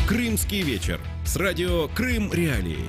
Крымский вечер с радио «Крым Реалии».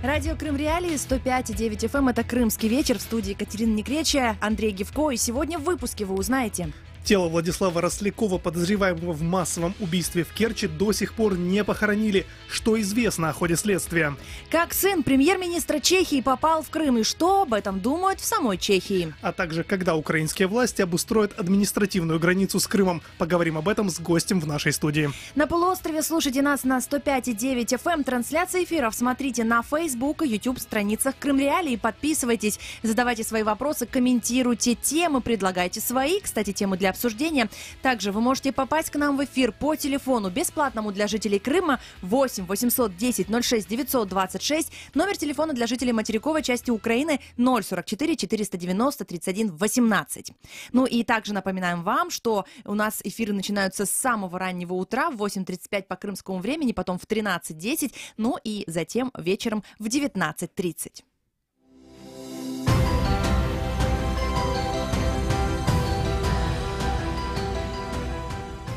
Радио «Крым Реалии», 105,9 FM. Это «Крымский вечер», в студии Екатерина Некречия, Андрей Гевко. И сегодня в выпуске вы узнаете: тело Владислава Рослякова, подозреваемого в массовом убийстве в Керчи, до сих пор не похоронили. Что известно о ходе следствия? Как сын премьер-министра Чехии попал в Крым и что об этом думают в самой Чехии? А также, когда украинские власти обустроят административную границу с Крымом. Поговорим об этом с гостем в нашей студии. На полуострове слушайте нас на 105,9 FM. Трансляция эфиров смотрите на Facebook и YouTube страницах «Крым Реалии». Подписывайтесь, задавайте свои вопросы, комментируйте темы, предлагайте свои, кстати, темы для обсуждения. Также вы можете попасть к нам в эфир по телефону бесплатному для жителей Крыма 8 810 06 926, номер телефона для жителей материковой части Украины 044 490 31 18. Ну и также напоминаем вам, что у нас эфиры начинаются с самого раннего утра в 8:35 по крымскому времени, потом в 13:10, ну и затем вечером в 19:30.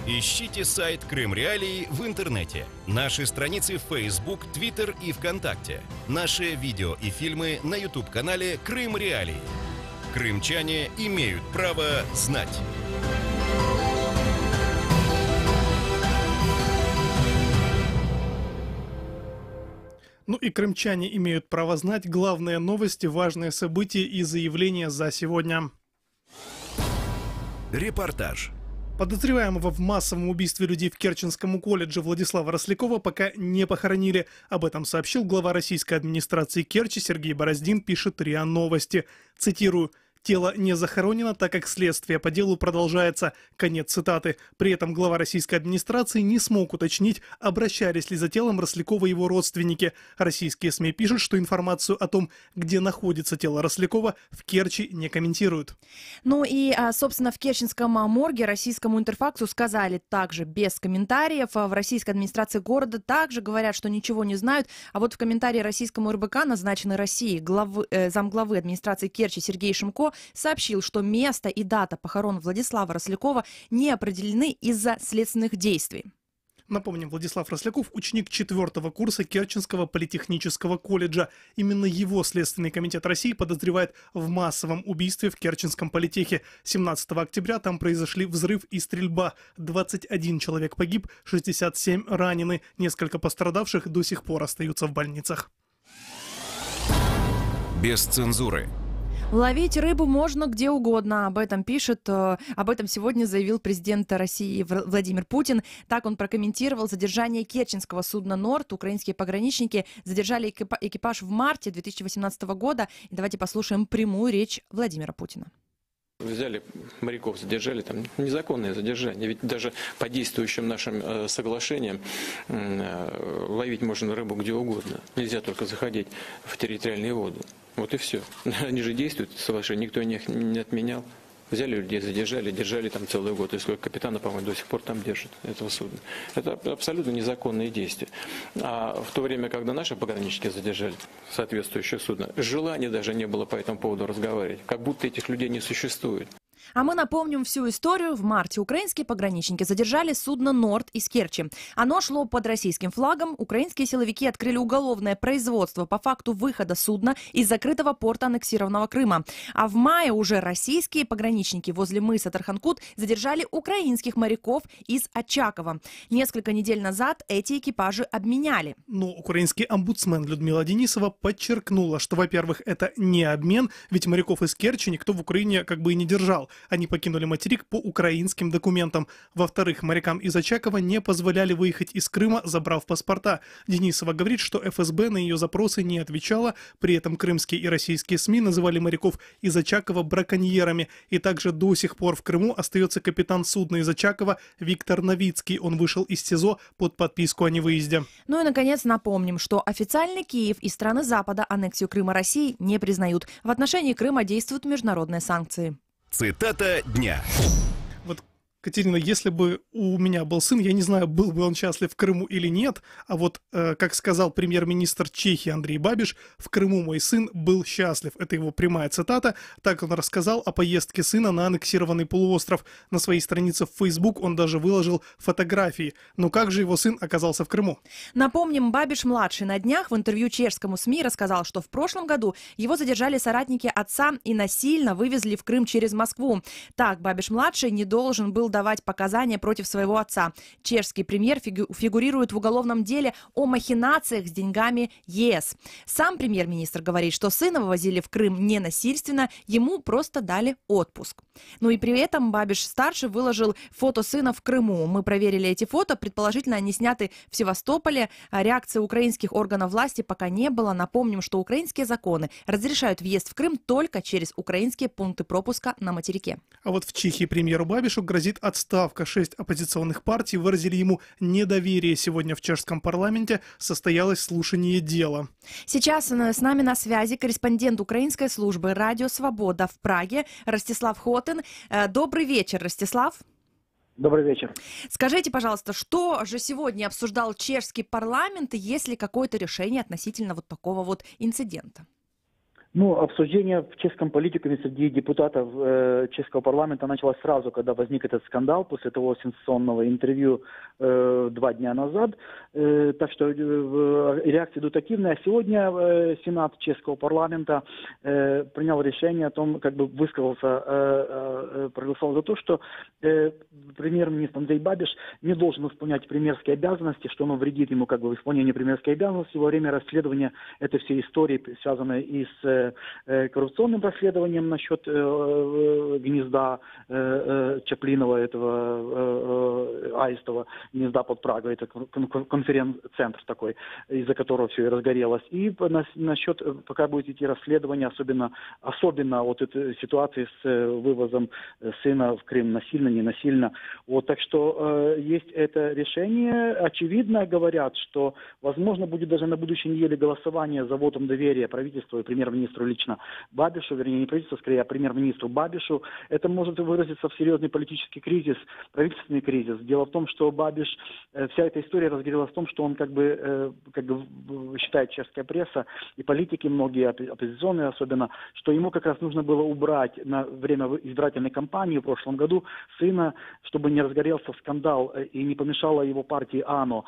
Ищите сайт «Крым Реалии» в интернете, наши страницы в Facebook, Twitter и ВКонтакте, наши видео и фильмы на YouTube-канале «Крым Реалии». Крымчане имеют право знать. Ну и крымчане имеют право знать главные новости, важные события и заявления за сегодня. Репортаж. Подозреваемого в массовом убийстве людей в Керченском колледже Владислава Рослякова пока не похоронили. Об этом сообщил глава российской администрации Керчи Сергей Бороздин, пишет РИА Новости. Цитирую: «Тело не захоронено, так как следствие по делу продолжается». Конец цитаты. При этом глава российской администрации не смог уточнить, обращались ли за телом Рослякова его родственники. Российские СМИ пишут, что информацию о том, где находится тело Рослякова, в Керчи не комментируют. Ну и, собственно, в Керченском морге российскому Интерфаксу сказали также без комментариев. В российской администрации города также говорят, что ничего не знают. А вот в комментарии российскому РБК, назначенной России, замглавы администрации Керчи Сергей Шимко сообщил, что место и дата похорон Владислава Рослякова не определены из-за следственных действий. Напомним, Владислав Росляков – ученик 4-го курса Керченского политехнического колледжа. Именно его Следственный комитет России подозревает в массовом убийстве в Керченском политехе. 17 октября там произошли взрыв и стрельба. 21 человек погиб, 67 ранены. Несколько пострадавших до сих пор остаются в больницах. Без цензуры. Ловить рыбу можно где угодно. Об этом сегодня заявил президент России Владимир Путин. Так он прокомментировал задержание керченского судна «Норд». Украинские пограничники задержали экипаж в марте 2018 года. И давайте послушаем прямую речь Владимира Путина. Взяли моряков, задержали, там незаконное задержание. Ведь даже по действующим нашим соглашениям ловить можно рыбу где угодно. Нельзя только заходить в территориальные воды. Вот и все. Они же действуют, соглашения, никто их не отменял. Взяли людей, задержали, держали там целый год. И сколько капитана, по-моему, до сих пор там держат этого судна. Это абсолютно незаконные действия. А в то время, когда наши пограничники задержали соответствующее судно, желания даже не было по этому поводу разговаривать. Как будто этих людей не существует. А мы напомним всю историю. В марте украинские пограничники задержали судно «Норд» из Керчи. Оно шло под российским флагом. Украинские силовики открыли уголовное производство по факту выхода судна из закрытого порта аннексированного Крыма. А в мае уже российские пограничники возле мыса Тарханкут задержали украинских моряков из Очакова. Несколько недель назад эти экипажи обменяли. Но украинский омбудсмен Людмила Денисова подчеркнула, что, во-первых, это не обмен, ведь моряков из Керчи никто в Украине как бы и не держал. Они покинули материк по украинским документам. Во-вторых, морякам из Очакова не позволяли выехать из Крыма, забрав паспорта. Денисова говорит, что ФСБ на ее запросы не отвечала. При этом крымские и российские СМИ называли моряков из Очакова браконьерами. И также до сих пор в Крыму остается капитан судна из Очакова Виктор Новицкий. Он вышел из СИЗО под подписку о невыезде. Ну и, наконец, напомним, что официальный Киев и страны Запада аннексию Крыма России не признают. В отношении Крыма действуют международные санкции. Цитата дня. Катерина, если бы у меня был сын, я не знаю, был бы он счастлив в Крыму или нет, а вот, как сказал премьер-министр Чехии Андрей Бабиш, в Крыму мой сын был счастлив. Это его прямая цитата. Так он рассказал о поездке сына на аннексированный полуостров. На своей странице в Facebook он даже выложил фотографии. Но как же его сын оказался в Крыму? Напомним, Бабиш-младший на днях в интервью чешскому СМИ рассказал, что в прошлом году его задержали соратники отца и насильно вывезли в Крым через Москву. Так, Бабиш-младший не должен был давать показания против своего отца. Чешский премьер фигурирует в уголовном деле о махинациях с деньгами ЕС. Сам премьер-министр говорит, что сына вывозили в Крым не насильственно, ему просто дали отпуск. Ну и при этом Бабиш-старший выложил фото сына в Крыму. Мы проверили эти фото, предположительно они сняты в Севастополе. Реакции украинских органов власти пока не было. Напомним, что украинские законы разрешают въезд в Крым только через украинские пункты пропуска на материке. А вот в Чехии премьеру Бабишу грозит отставка. 6 оппозиционных партий выразили ему недоверие. Сегодня в чешском парламенте состоялось слушание дела. Сейчас с нами на связи корреспондент украинской службы «Радио Свобода» в Праге Ростислав Хотин. Добрый вечер, Ростислав. Добрый вечер. Скажите, пожалуйста, что же сегодня обсуждал чешский парламент, и есть ли какое-то решение относительно вот такого вот инцидента? Ну, обсуждение в чешском политикуме среди депутатов чешского парламента началось сразу, когда возник этот скандал после того сенсационного интервью 2 дня назад. Так что реакции идут активные. А сегодня Сенат чешского парламента принял решение о том, как бы высказался, проголосовал за то, что премьер-министр Андрей Бабиш не должен исполнять премьерские обязанности, что оно вредит ему как бы в исполнении премьерской обязанности во время расследования этой всей истории, связанной и с коррупционным расследованием насчет гнезда Чаплинова, этого Аистова, гнезда под Прагой, это конференц-центр такой, из-за которого все и разгорелось. И насчет, пока будет идти расследование, особенно вот этой ситуации с вывозом сына в Крым, насильно, не насильно. Вот, так что есть это решение. Очевидно говорят, что возможно будет даже на будущей неделе голосование за вотом доверия правительству и премьер-министру лично Бабишу, вернее, не правительству, скорее, а премьер-министру Бабишу. Это может выразиться в серьезный политический кризис, правительственный кризис. Дело в том, что Бабиш, вся эта история разгорелась в том, что он как бы считает чешская пресса и политики, многие оппозиционные особенно, что ему как раз нужно было убрать на время избирательной кампании в прошлом году сына, чтобы не разгорелся скандал и не помешало его партии АНО,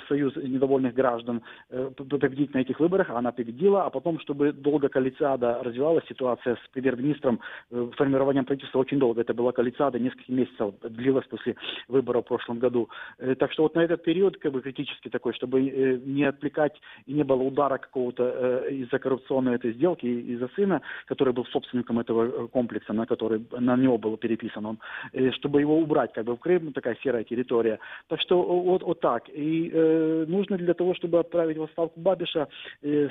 Союз недовольных граждан, победить на этих выборах. Она победила, а потом, чтобы долго коалициада развивалась, ситуация с премьер-министром, формированием правительства очень долго. Это была коалициада, несколько месяцев длилась после выборов в прошлом году. Так что вот на этот период как бы критически такой, чтобы не отвлекать и не было удара какого-то из-за коррупционной этой сделки, из-за сына, который был собственником этого комплекса, на него было переписан он, чтобы его убрать как бы в Крым, такая серая территория. Так что вот так. И нужно для того, чтобы отправить в отставку Бабиша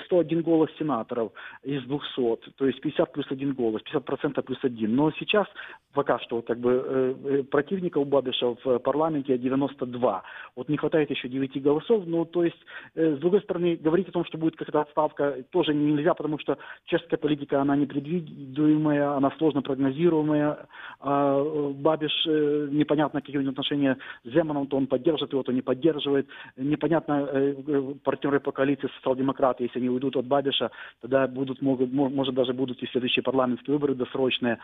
101 голос сенаторов из 200, то есть 50 плюс 1 голос, 50% плюс 1. Но сейчас пока что как бы противников Бабиша в парламенте 92. Вот не хватает еще 9 голосов, ну то есть с другой стороны говорить о том, что будет какая-то отставка, тоже нельзя, потому что чешская политика, она непредвидимая, она сложно прогнозируемая. Бабиш, непонятно, какие у него отношения с Земаном, то он поддерживает его, то не поддерживает. Непонятно, партнеры по коалиции социал-демократы, если они уйдут от Бабиша, тогда может даже будут и следующие парламентские выборы досрочные.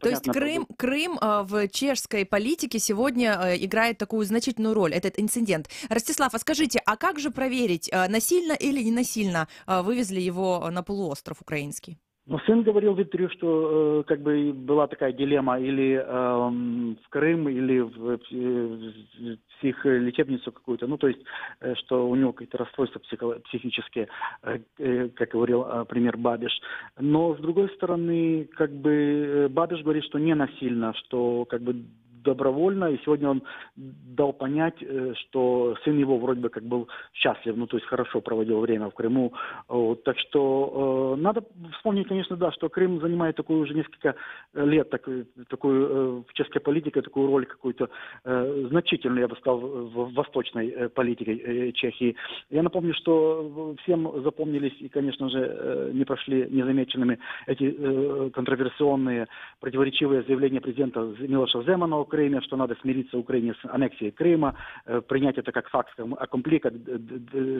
То есть Крым в чешской политике сегодня играет такую значительную роль, этот инцидент. Ростислав, а скажите, а как же проверить, насильно или не насильно вывезли его на полуостров украинский? Ну, сын говорил в интервью, что как бы была такая дилемма или в Крым, или в психлечебницу какую-то. Ну, то есть, что у него какие-то расстройства психические, как говорил премьер Бабиш. Но, с другой стороны, как бы Бабиш говорит, что не насильно, что как бы добровольно, и сегодня он дал понять, что сын его вроде бы как был счастлив, ну то есть хорошо проводил время в Крыму. Вот, так что надо вспомнить, конечно, да, что Крым занимает такую уже несколько лет, такую в чешской политике, такую роль какую-то значительную, я бы сказал, в восточной политике Чехии. Я напомню, что всем запомнились и, конечно же, не прошли незамеченными эти контроверсионные, противоречивые заявления президента Милоша Земана Крыме, что надо смириться Украине с аннексией Крыма, принять это как факт аккомпли, как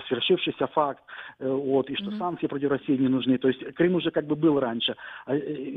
свершившийся факт, вот, и что санкции против России не нужны. То есть Крым уже как бы был раньше.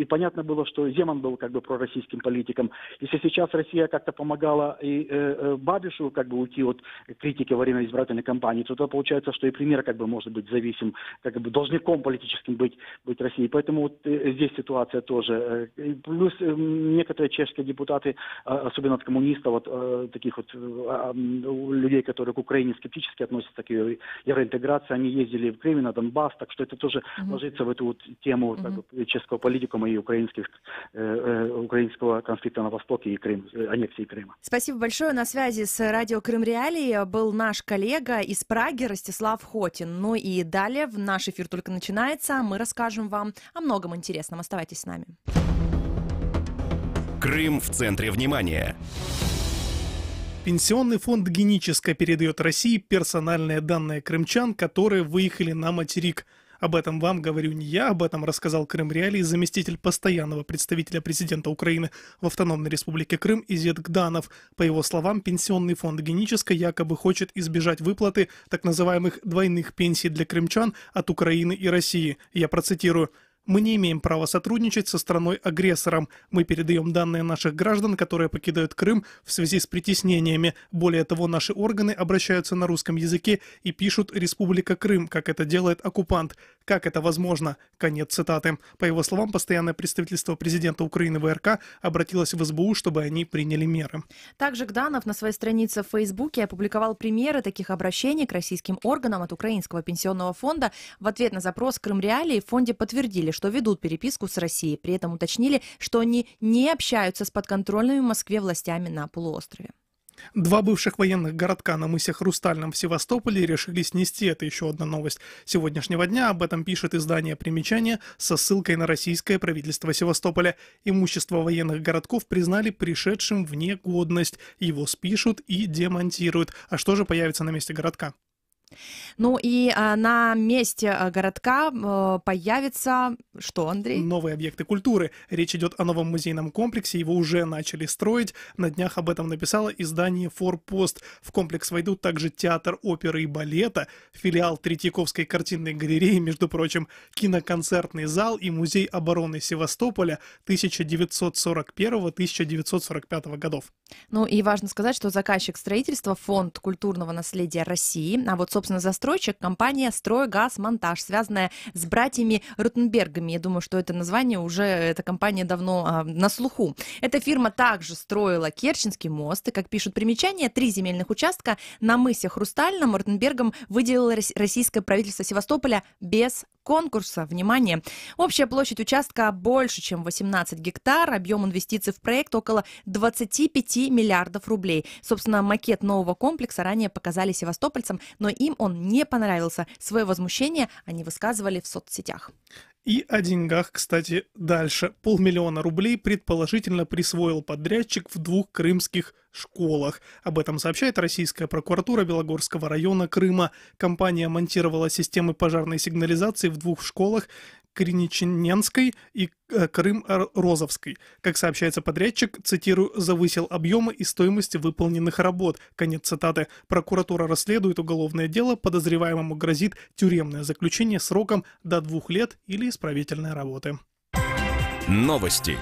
И понятно было, что Земан был как бы пророссийским политиком. Если сейчас Россия как-то помогала и Бабишу как бы уйти от критики во время избирательной кампании, то получается, что и премьер как бы может быть зависим, как бы должником политическим быть России. Поэтому вот здесь ситуация тоже. Плюс некоторые чешские депутаты, особенно от коммунистов, вот таких вот людей, которые к Украине скептически относятся к ее евроинтеграции, они ездили в Крым, на Донбасс, так что это тоже ложится в эту вот тему как бы, чешского политикума и украинского конфликта на Востоке и аннексии Крыма. Спасибо большое. На связи с радио Крым Реалии был наш коллега из Праги Ростислав Хотин. Ну и далее наш эфир только начинается. Мы расскажем вам о многом интересном. Оставайтесь с нами. Крым в центре внимания. Пенсионный фонд «Геническое» передает России персональные данные крымчан, которые выехали на материк. Об этом вам говорю не я, об этом рассказал Крым Реалии заместитель постоянного представителя президента Украины в Автономной Республике Крым Изет Гданов. По его словам, пенсионный фонд «Геническое» якобы хочет избежать выплаты так называемых двойных пенсий для крымчан от Украины и России. Я процитирую. «Мы не имеем права сотрудничать со страной-агрессором. Мы передаем данные наших граждан, которые покидают Крым в связи с притеснениями. Более того, наши органы обращаются на русском языке и пишут «Республика Крым», как это делает оккупант. Как это возможно?» Конец цитаты. По его словам, постоянное представительство президента Украины в РК обратилось в СБУ, чтобы они приняли меры. Также Гданов на своей странице в Фейсбуке опубликовал примеры таких обращений к российским органам от Украинского пенсионного фонда. В ответ на запрос Крым Реалии в фонде подтвердили, что ведут переписку с Россией. При этом уточнили, что они не общаются с подконтрольными Москве властями на полуострове. Два бывших военных городка на мысе Хрустальном в Севастополе решили снести. Это еще одна новость сегодняшнего дня. Об этом пишет издание «Примечание» со ссылкой на российское правительство Севастополя. Имущество военных городков признали пришедшим в негодность. Его спишут и демонтируют. А что же появится на месте городка? Ну и на месте городка появится что, Андрей? Новые объекты культуры. Речь идет о новом музейном комплексе. Его уже начали строить. На днях об этом написало издание «Форпост». В комплекс войдут также театр оперы и балета, филиал Третьяковской картинной галереи, между прочим, киноконцертный зал и музей обороны Севастополя 1941-1945 годов. Ну и важно сказать, что заказчик строительства — Фонд культурного наследия России, а вот, собственно, застройщик — компания «Стройгазмонтаж», связанная с братьями Ротенбергами. Я думаю, что это название уже, эта компания давно на слуху. Эта фирма также строила Керченский мост, и, как пишут примечания, 3 земельных участка на мысе Хрустальном Ротенбергам выделило российское правительство Севастополя без конкурса. Внимание! Общая площадь участка больше, чем 18 гектар, объем инвестиций в проект около 25 миллиардов рублей. Собственно, макет нового комплекса ранее показали севастопольцам, но им он не понравился. Свое возмущение они высказывали в соцсетях. И о деньгах, кстати, дальше. 500 000 рублей предположительно присвоил подрядчик в 2 крымских школах. Об этом сообщает российская прокуратура Белогорского района Крыма. Компания монтировала системы пожарной сигнализации в 2 школах — Криничненской и Крым-Розовской. Как сообщается, подрядчик, цитирую, завысил объемы и стоимость выполненных работ. Конец цитаты. Прокуратура расследует уголовное дело. Подозреваемому грозит тюремное заключение сроком до 2 лет или исправительные работы. Новости.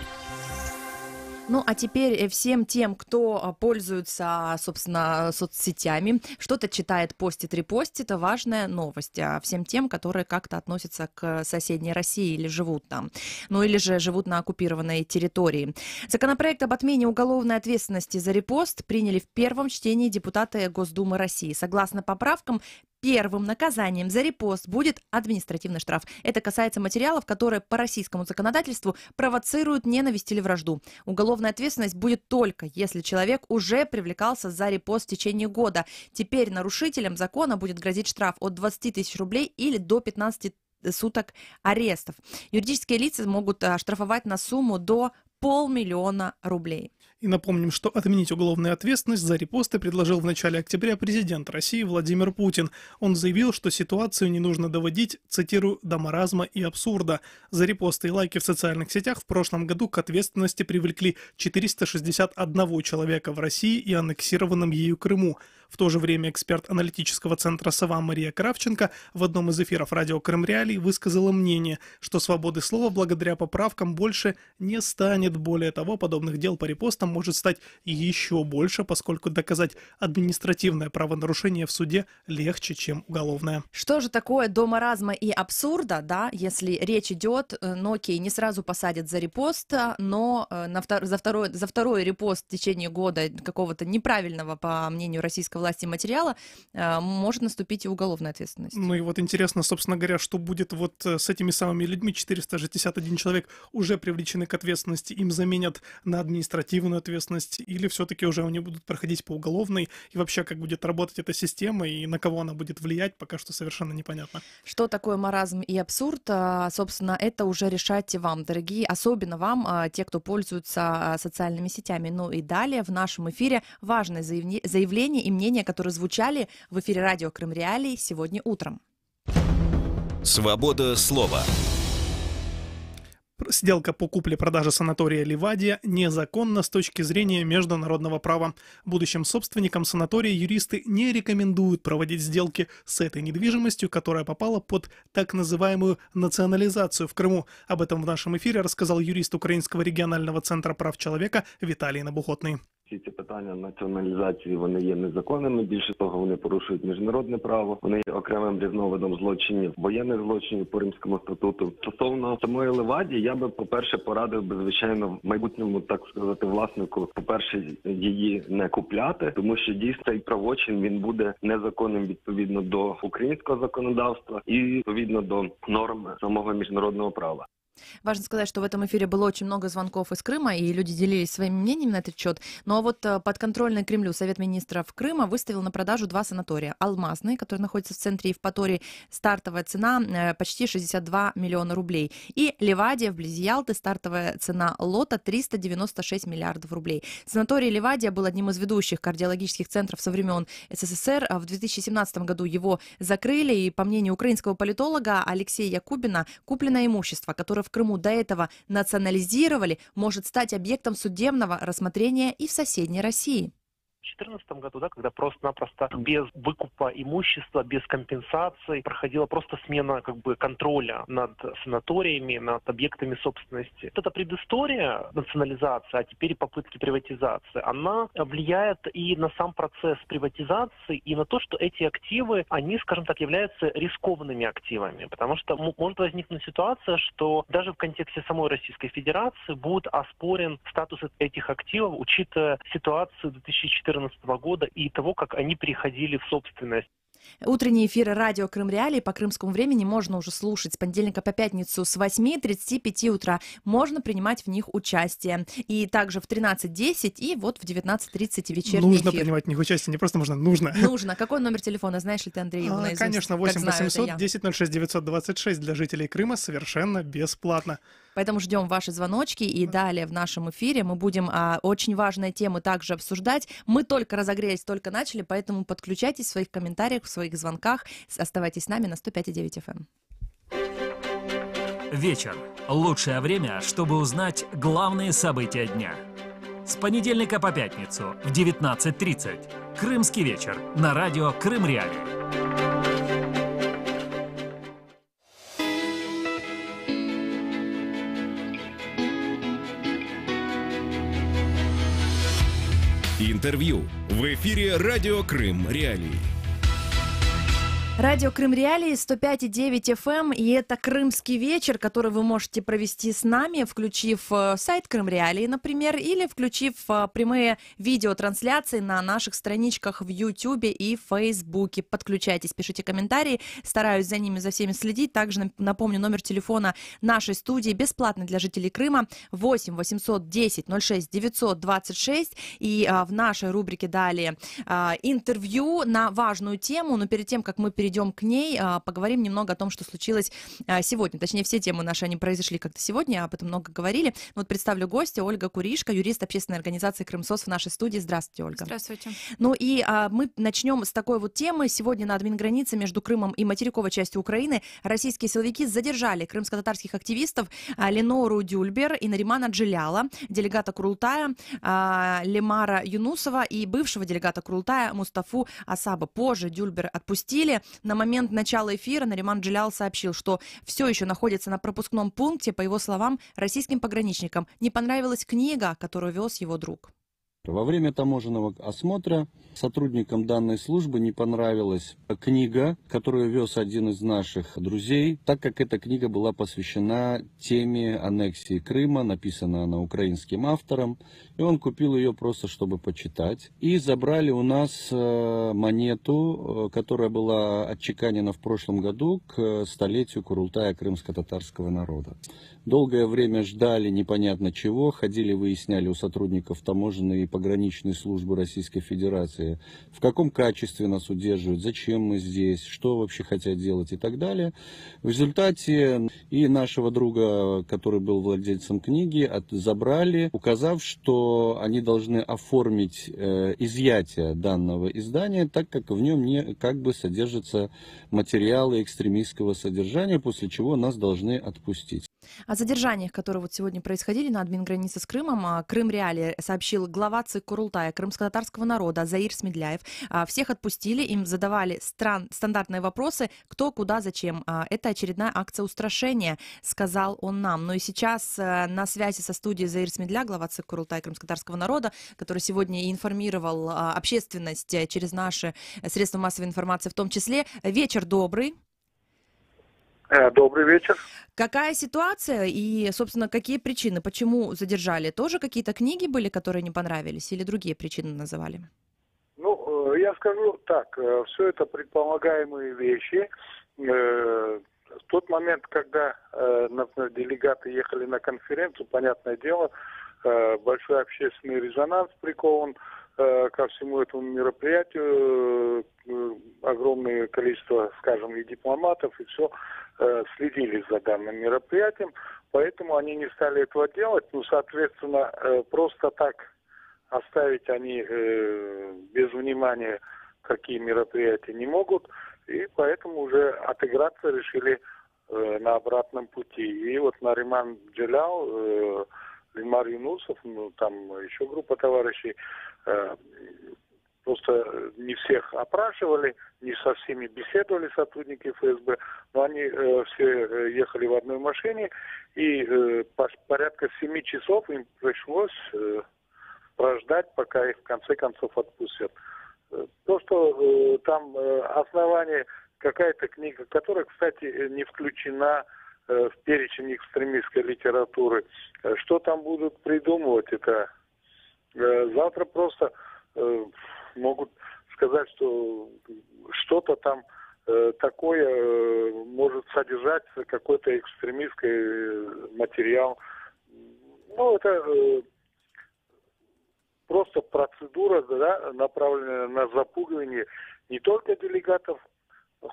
Ну, а теперь всем тем, кто пользуется, собственно, соцсетями, что-то читает, постит, репостит, это важная новость. А всем тем, которые как-то относятся к соседней России или живут там, ну или же живут на оккупированной территории. Законопроект об отмене уголовной ответственности за репост приняли в первом чтении депутаты Госдумы России. Согласно поправкам, первым наказанием за репост будет административный штраф. Это касается материалов, которые по российскому законодательству провоцируют ненависть или вражду. Уголовная ответственность будет только, если человек уже привлекался за репост в течение года. Теперь нарушителям закона будет грозить штраф от 20 тысяч рублей или до 15 суток арестов. Юридические лица могут штрафовать на сумму до 500 000 рублей. И напомним, что отменить уголовную ответственность за репосты предложил в начале октября президент России Владимир Путин. Он заявил, что ситуацию не нужно доводить, цитирую, до маразма и абсурда. За репосты и лайки в социальных сетях в прошлом году к ответственности привлекли 461 человека в России и аннексированном ею Крыму. В то же время эксперт аналитического центра «Сова» Мария Кравченко в одном из эфиров радио «Крым Реалии» высказала мнение, что свободы слова благодаря поправкам больше не станет. Более того, подобных дел по репостам может стать еще больше, поскольку доказать административное правонарушение в суде легче, чем уголовное. Что же такое до маразма и абсурда, да, если речь идет, ну окей, не сразу посадят за репост, но за второй репост в течение года какого-то неправильного, по мнению российской власти, материала, может наступить и уголовная ответственность. Ну и вот интересно, собственно говоря, что будет вот с этими самыми людьми. 461 человек уже привлечены к ответственности, им заменят на административную ответственность, или все-таки уже они будут проходить по уголовной, и вообще как будет работать эта система, и на кого она будет влиять, пока что совершенно непонятно. Что такое маразм и абсурд? Собственно, это уже решайте вам, дорогие, особенно вам, те, кто пользуются социальными сетями. Ну и далее в нашем эфире важное заявление и мнение, которые звучали в эфире радио «Крым Реалии» сегодня утром. Свобода слова. Сделка по купле-продаже санатория «Ливадия» незаконна с точки зрения международного права. Будущим собственникам санатория юристы не рекомендуют проводить сделки с этой недвижимостью, которая попала под так называемую национализацию в Крыму. Об этом в нашем эфире рассказал юрист Українського регіонального центра прав чоловіка Віталій Набухотний. Ці питання націоналізації, вони є незаконними, більше того, вони порушують міжнародне право, вони є окремим різновидом злочинів, воєнних злочинів по Римському статуту. Стосовно самої Ливадії, я би, по-перше, порадив би, звичайно, в майбутньому, так сказати, власнику, по-перше, її не купляти, тому що дійсно цей правочин, він буде незаконним відповідно до українського законодавства і відповідно до норм самого міжнародного права. Важно сказать, что в этом эфире было очень много звонков из Крыма, и люди делились своими мнениями на этот счет. Ну а вот подконтрольный Кремлю Совет министров Крыма выставил на продажу 2 санатория. Алмазный, который находится в центре Евпатории, стартовая цена почти 62 миллиона рублей. И Ливадия вблизи Ялты, стартовая цена лота 396 миллиардов рублей. Санаторий Ливадия был одним из ведущих кардиологических центров со времен СССР. В 2017 году его закрыли, и по мнению украинского политолога Алексея Якубина, купленное имущество, которое в Крыму до этого национализировали, может стать объектом судебного рассмотрения и в соседней России. В 2014 году, да, когда просто-напросто без выкупа имущества, без компенсаций проходила просто смена контроля над санаториями, над объектами собственности. Вот эта предыстория национализации, а теперь и попытки приватизации, она влияет и на сам процесс приватизации, и на то, что эти активы, они, скажем так, являются рискованными активами. Потому что может возникнуть ситуация, что даже в контексте самой Российской Федерации будет оспорен статус этих активов, учитывая ситуацию 2014 года и того, как они переходили в собственность. Утренние эфиры радио «Крым Реалии» по крымскому времени можно уже слушать с понедельника по пятницу с 8:35 утра. Можно принимать в них участие. И также в 13:10 и вот в 19:30 вечерний нужно эфир. Принимать в них участие, не просто можно, нужно. Нужно. Какой номер телефона? Знаешь ли ты, Андрей, его наизусть? Конечно, 8 800 10 06 926 для жителей Крыма совершенно бесплатно. Поэтому ждем ваши звоночки, и далее в нашем эфире мы будем очень важные темы также обсуждать. Мы только разогрелись, только начали, поэтому подключайтесь в своих комментариях, в своих звонках. Оставайтесь с нами на 105,9 FM. Вечер. Лучшее время, чтобы узнать главные события дня. С понедельника по пятницу в 19:30. Крымский вечер на радио «Крым Реалии». Интервью в эфире радио «Крым Реалии». Радио «Крым Реалии», 105,9 FM, и это «Крымский вечер», который вы можете провести с нами, включив сайт «Крым Реалии», например, или включив прямые видеотрансляции на наших страничках в YouTube и Фейсбуке. Подключайтесь, пишите комментарии, стараюсь за ними, за всеми следить. Также напомню, номер телефона нашей студии бесплатный для жителей Крыма 8 800 10 06 926. И в нашей рубрике далее интервью на важную тему, но перед тем, как мы перейдем перейдем к ней, поговорим немного о том, что случилось сегодня. Точнее, все темы наши, они произошли как-то сегодня, об этом много говорили. Вот представлю гостя, Ольга Куришко, юрист общественной организации «Крымсоц» в нашей студии. Здравствуйте, Ольга. Здравствуйте. Ну и мы начнем с такой вот темы. Сегодня на админгранице между Крымом и материковой частью Украины российские силовики задержали крымско-татарских активистов Ленору Дюльбер и Наримана Джиляла, делегата Курултая Лемара Юнусова и бывшего делегата Курултая Мустафу Асаба. Позже Дюльбер отпустили. На момент начала эфира Нариман Джилял сообщил, что все еще находится на пропускном пункте. По его словам, российским пограничникам не понравилась книга, которую вез его друг. Во время таможенного осмотра сотрудникам данной службы не понравилась книга, которую вез один из наших друзей, так как эта книга была посвящена теме аннексии Крыма, написана она украинским автором, и он купил ее просто, чтобы почитать. И забрали у нас монету, которая была отчеканена в прошлом году к столетию Курултая крымско-татарского народа. Долгое время ждали непонятно чего, ходили, выясняли у сотрудников таможенной и пограничной службы Российской Федерации, в каком качестве нас удерживают, зачем мы здесь, что вообще хотят делать и так далее. В результате и нашего друга, который был владельцем книги, забрали, указав, что они должны оформить изъятие данного издания, так как в нем не как бы содержатся материалы экстремистского содержания, после чего нас должны отпустить. О задержаниях, которые вот сегодня происходили на админгранице с Крымом, Крым Реалии сообщил глава ЦИК Курултая крымско-татарского народа Заир Смедляев. Всех отпустили, им задавали стандартные вопросы, кто, куда, зачем. Это очередная акция устрашения, сказал он нам. Но и сейчас на связи со студией Заир Смедля, глава ЦИК Курултая крымско-татарского народа, который сегодня и информировал общественность через наши средства массовой информации в том числе. Вечер добрый. Добрый вечер. Какая ситуация и, собственно, какие причины, почему задержали? Тоже какие-то книги были, которые не понравились, или другие причины называли? Ну, я скажу так, все это предполагаемые вещи. В тот момент, когда, например, делегаты ехали на конференцию, понятное дело, большой общественный резонанс прикован ко всему этому мероприятию, огромное количество, скажем, и дипломатов, и все следили за данным мероприятием, поэтому они не стали этого делать. Ну, соответственно, просто так оставить они без внимания такие мероприятия не могут, и поэтому уже отыграться решили на обратном пути. И вот Нариман Джилял, Лемар Юнусов, ну, там еще группа товарищей, просто не всех опрашивали, не со всеми беседовали сотрудники ФСБ, но они все ехали в одной машине, и порядка 7 часов им пришлось прождать, пока их в конце концов отпустят. То, что там основание, какая-то книга, которая, кстати, не включена в перечень экстремистской литературы, что там будут придумывать, это завтра просто могут сказать, что что-то там такое может содержать какой-то экстремистский материал. Ну, это просто процедура, да, направленная на запугивание не только делегатов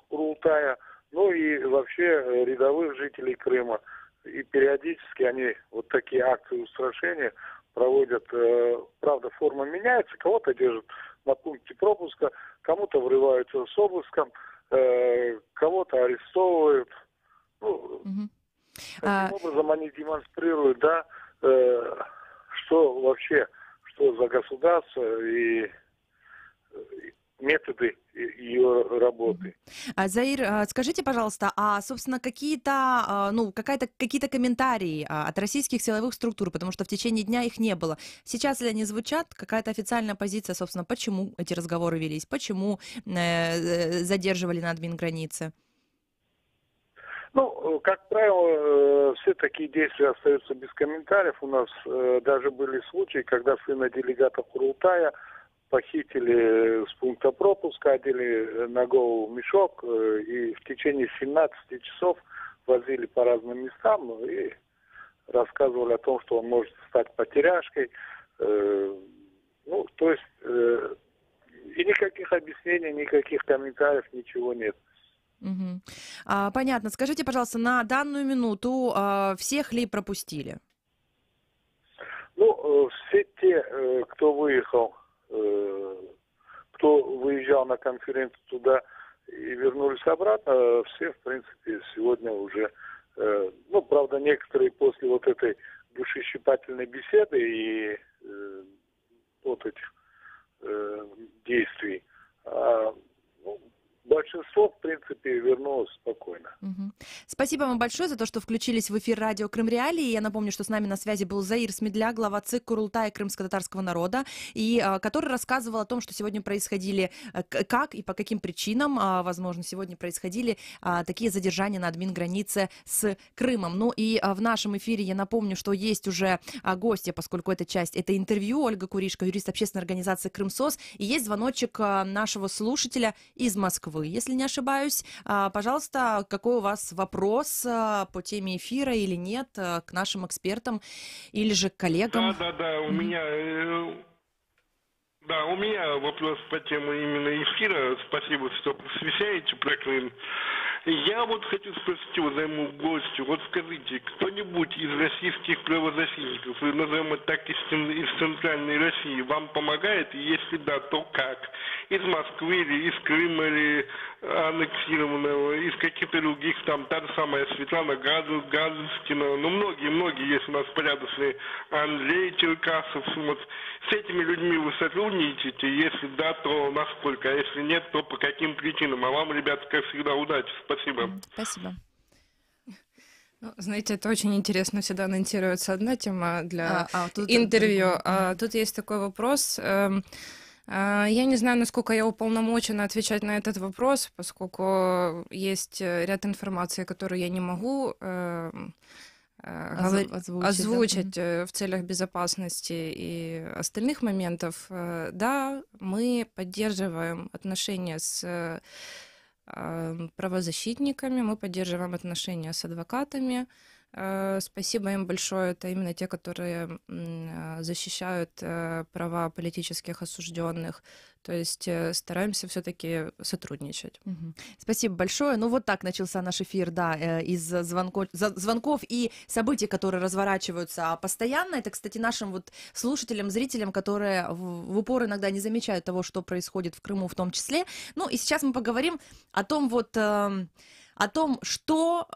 Курултая, но и вообще рядовых жителей Крыма. И периодически они вот такие акции устрашения проводят. Правда, форма меняется, кого-то держат на пункте пропуска, кому-то врываются с обыском, кого-то арестовывают. Ну, таким образом они демонстрируют, да, что вообще, что за государство и методы ее работы. Заир, скажите, пожалуйста, собственно, какие-то комментарии от российских силовых структур, потому что в течение дня их не было. Сейчас ли они звучат? Какая-то официальная позиция, собственно, почему эти разговоры велись? Почему задерживали на админгранице? Ну, как правило, все такие действия остаются без комментариев. У нас даже были случаи, когда сына делегата Курултая похитили с пункта пропуска, одели на голову мешок и в течение 17 часов возили по разным местам и рассказывали о том, что он может стать потеряшкой. Ну, то есть и никаких объяснений, никаких комментариев, ничего нет. Мгм. Понятно. Скажите, пожалуйста, на данную минуту всех ли пропустили? Ну, все те, кто выехал, кто выезжал на конференцию туда и вернулись обратно, все, в принципе, сегодня уже, ну, правда, некоторые после вот этой душещипательной беседы и вот этих действий, ну, большинство, в принципе, вернулось спокойно. Мгм. Спасибо вам большое за то, что включились в эфир радио Крым Реалии. Я напомню, что с нами на связи был Заир Смедля, глава ЦИК Курултая крымско-татарского народа, и который рассказывал о том, что сегодня происходили, как и по каким причинам, возможно, сегодня происходили такие задержания на админгранице с Крымом. Ну и в нашем эфире я напомню, что есть уже гости, поскольку эта часть, это интервью, Ольга Куришко, юрист общественной организации «Крымсос», и есть звоночек нашего слушателя из Москвы, если не ошибаюсь. Пожалуйста, какой у вас вопрос по теме эфира или нет к нашим экспертам или же к коллегам? Да, у меня... Да, у меня вопрос по теме именно эфира. Спасибо, что посвящаете про Крым. Я вот хочу спросить уважаемого гостя, вот скажите, кто-нибудь из российских правозащитников, назовем это так, из Центральной России, вам помогает? И если да, то как? Из Москвы или из Крыма, или аннексированного, из каких-то других, там, та же самая Светлана Гадускина, ну, многие есть у нас порядочные, Андрей Черкасов, вот. С этими людьми вы сотрудничаете? Если да, то насколько? А если нет, то по каким причинам? А вам, ребята, как всегда, удачи. Спасибо. Спасибо. Ну, знаете, это очень интересно, всегда анонсируется одна тема для тут интервью. Тут есть такой вопрос. Я не знаю, насколько я уполномочена отвечать на этот вопрос, поскольку есть ряд информации, которую я не могу озвучить в целях безопасности и остальных моментов. Да, мы поддерживаем отношения с правозащитниками, мы поддерживаем отношения с адвокатами. Спасибо им большое. Это именно те, которые защищают права политических осужденных. То есть стараемся все-таки сотрудничать. Спасибо большое. Ну вот так начался наш эфир, да, из звонков и событий, которые разворачиваются постоянно. Это, кстати, нашим вот слушателям, зрителям, которые в упор иногда не замечают того, что происходит в Крыму в том числе. Ну и сейчас мы поговорим о том вот... о том, что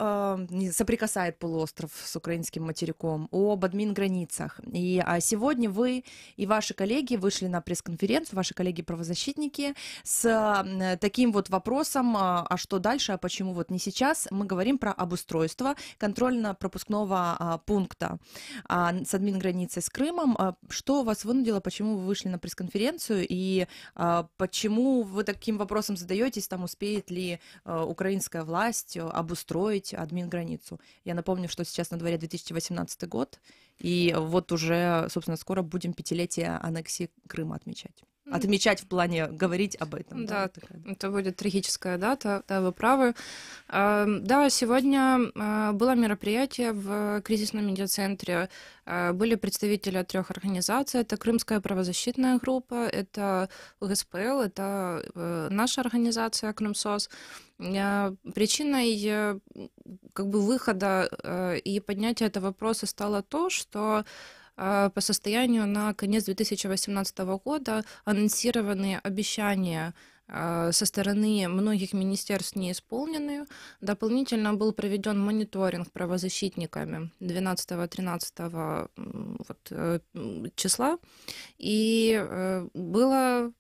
соприкасает полуостров с украинским материком, об админграницах. И сегодня вы и ваши коллеги вышли на пресс-конференцию, ваши коллеги-правозащитники, с таким вот вопросом, а что дальше, а почему вот не сейчас. Мы говорим про обустройство контрольно-пропускного пункта с админграницей с Крымом. Что вас вынудило, почему вы вышли на пресс-конференцию, и почему вы таким вопросом задаетесь, там успеет ли украинская власть обустроить админграницу. Я напомню, что сейчас на дворе 2018 год, и вот уже, собственно, скоро будем 5-летие аннексии Крыма отмечать. Отмечать в плане говорить об этом. Да, это будет трагическая дата, да, вы правы. Да, сегодня было мероприятие в кризисном медиацентре. Были представители от 3 организаций. Это Крымская правозащитная группа, это УГСПЛ, это наша организация Крымсос. Причиной как бы выхода и поднятия этого вопроса стало то, что по состоянию на конец 2018 года анонсированные обещания со стороны многих министерств не исполнены. Дополнительно был проведен мониторинг правозащитниками 12-13 числа, и был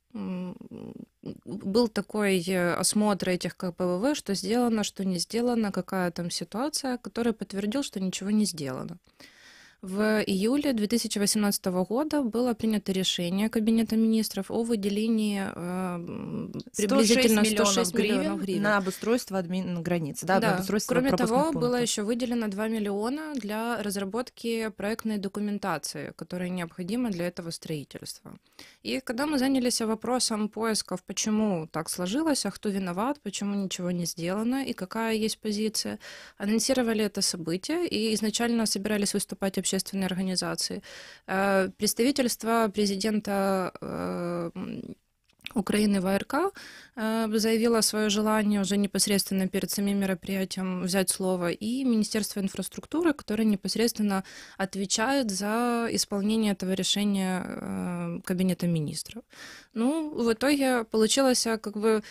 такой осмотр этих КПВВ, что сделано, что не сделано, какая там ситуация, который подтвердил, что ничего не сделано. В июле 2018 года было принято решение Кабинета министров о выделении приблизительно 106 миллионов гривен на обустройство админграницы. Да, да. Кроме того, пунктов. было еще выделено 2 миллиона для разработки проектной документации, которая необходима для этого строительства. И когда мы занялись вопросом поисков, почему так сложилось, а кто виноват, почему ничего не сделано и какая есть позиция, анонсировали это событие и изначально собирались выступать общественные организации. Представительство президента Украины ВРК заявила свое желание уже непосредственно перед самим мероприятием взять слово, и Министерство инфраструктуры, которое непосредственно отвечает за исполнение этого решения Кабинета министров. Ну, в итоге получилось как бы...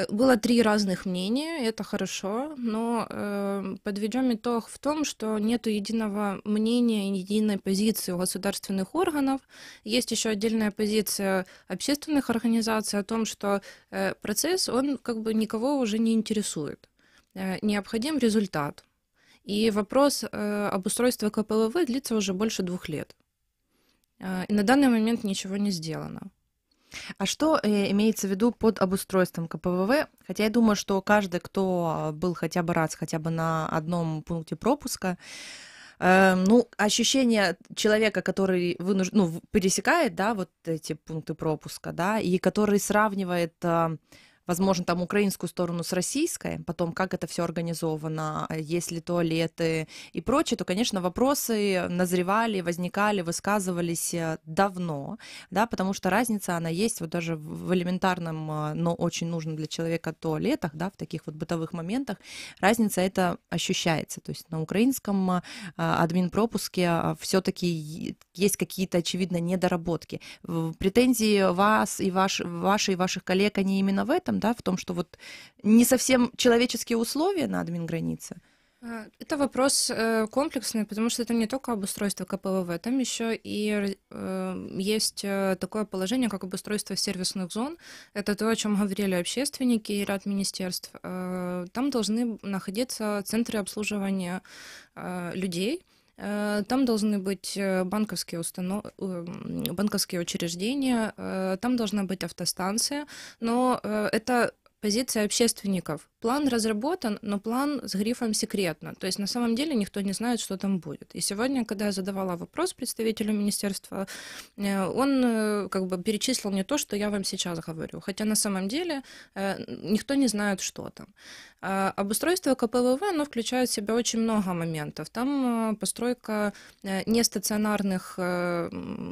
Было 3 разных мнения, это хорошо, но подведем итог в том, что нет единого мнения, единой позиции у государственных органов. Есть еще отдельная позиция общественных организаций о том, что процесс, он как бы никого уже не интересует. Необходим результат. И вопрос об устройстве КПВВ длится уже больше 2 лет. И на данный момент ничего не сделано. А что имеется в виду под обустройством КПВВ? Хотя я думаю, что каждый, кто был хотя бы раз, хотя бы на одном пункте пропуска, ну, ощущение человека, который пересекает, да, вот эти пункты пропуска, да, и который сравнивает, возможно, там украинскую сторону с российской, потом как это все организовано, есть ли туалеты и прочее, то, конечно, вопросы назревали, возникали, высказывались давно, да, потому что разница, она есть вот даже в элементарном, но очень нужном для человека туалетах, да, в таких вот бытовых моментах, разница эта ощущается, то есть на украинском админпропуске все-таки есть какие-то, очевидно, недоработки. Претензии вас и ваших коллег, они именно в этом, да, в том, что вот не совсем человеческие условия на админгранице? Это вопрос комплексный, потому что это не только обустройство КПВВ, там еще и есть такое положение, как обустройство сервисных зон. Это то, о чем говорили общественники и ряд министерств. Там должны находиться центры обслуживания людей. Там должны быть банковские учреждения, там должна быть автостанция, но это позиция общественников. План разработан, но план с грифом «секретно». То есть на самом деле никто не знает, что там будет. И сегодня, когда я задавала вопрос представителю министерства, он как бы перечислил мне то, что я вам сейчас говорю. Хотя на самом деле никто не знает, что там. Обустройство КПВВ, оно включает в себя очень много моментов. Там постройка нестационарных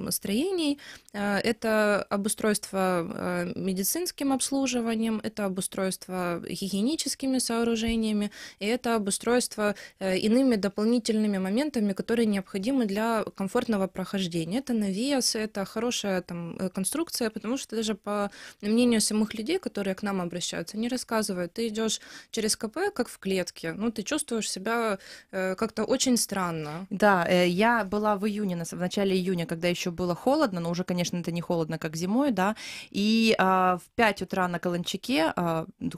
строений, это обустройство медицинским обслуживанием, это обустройство гигиеническими сооружениями, и это обустройство иными дополнительными моментами, которые необходимы для комфортного прохождения. Это навес, это хорошая там конструкция, потому что даже по мнению самих людей, которые к нам обращаются, они рассказывают, ты идешь через КП, как в клетке, ну, ты чувствуешь себя как-то очень странно. Да, я была в июне, в начале июня, когда еще было холодно, но уже, конечно, это не холодно, как зимой, да, и в 5 утра на Каланчаке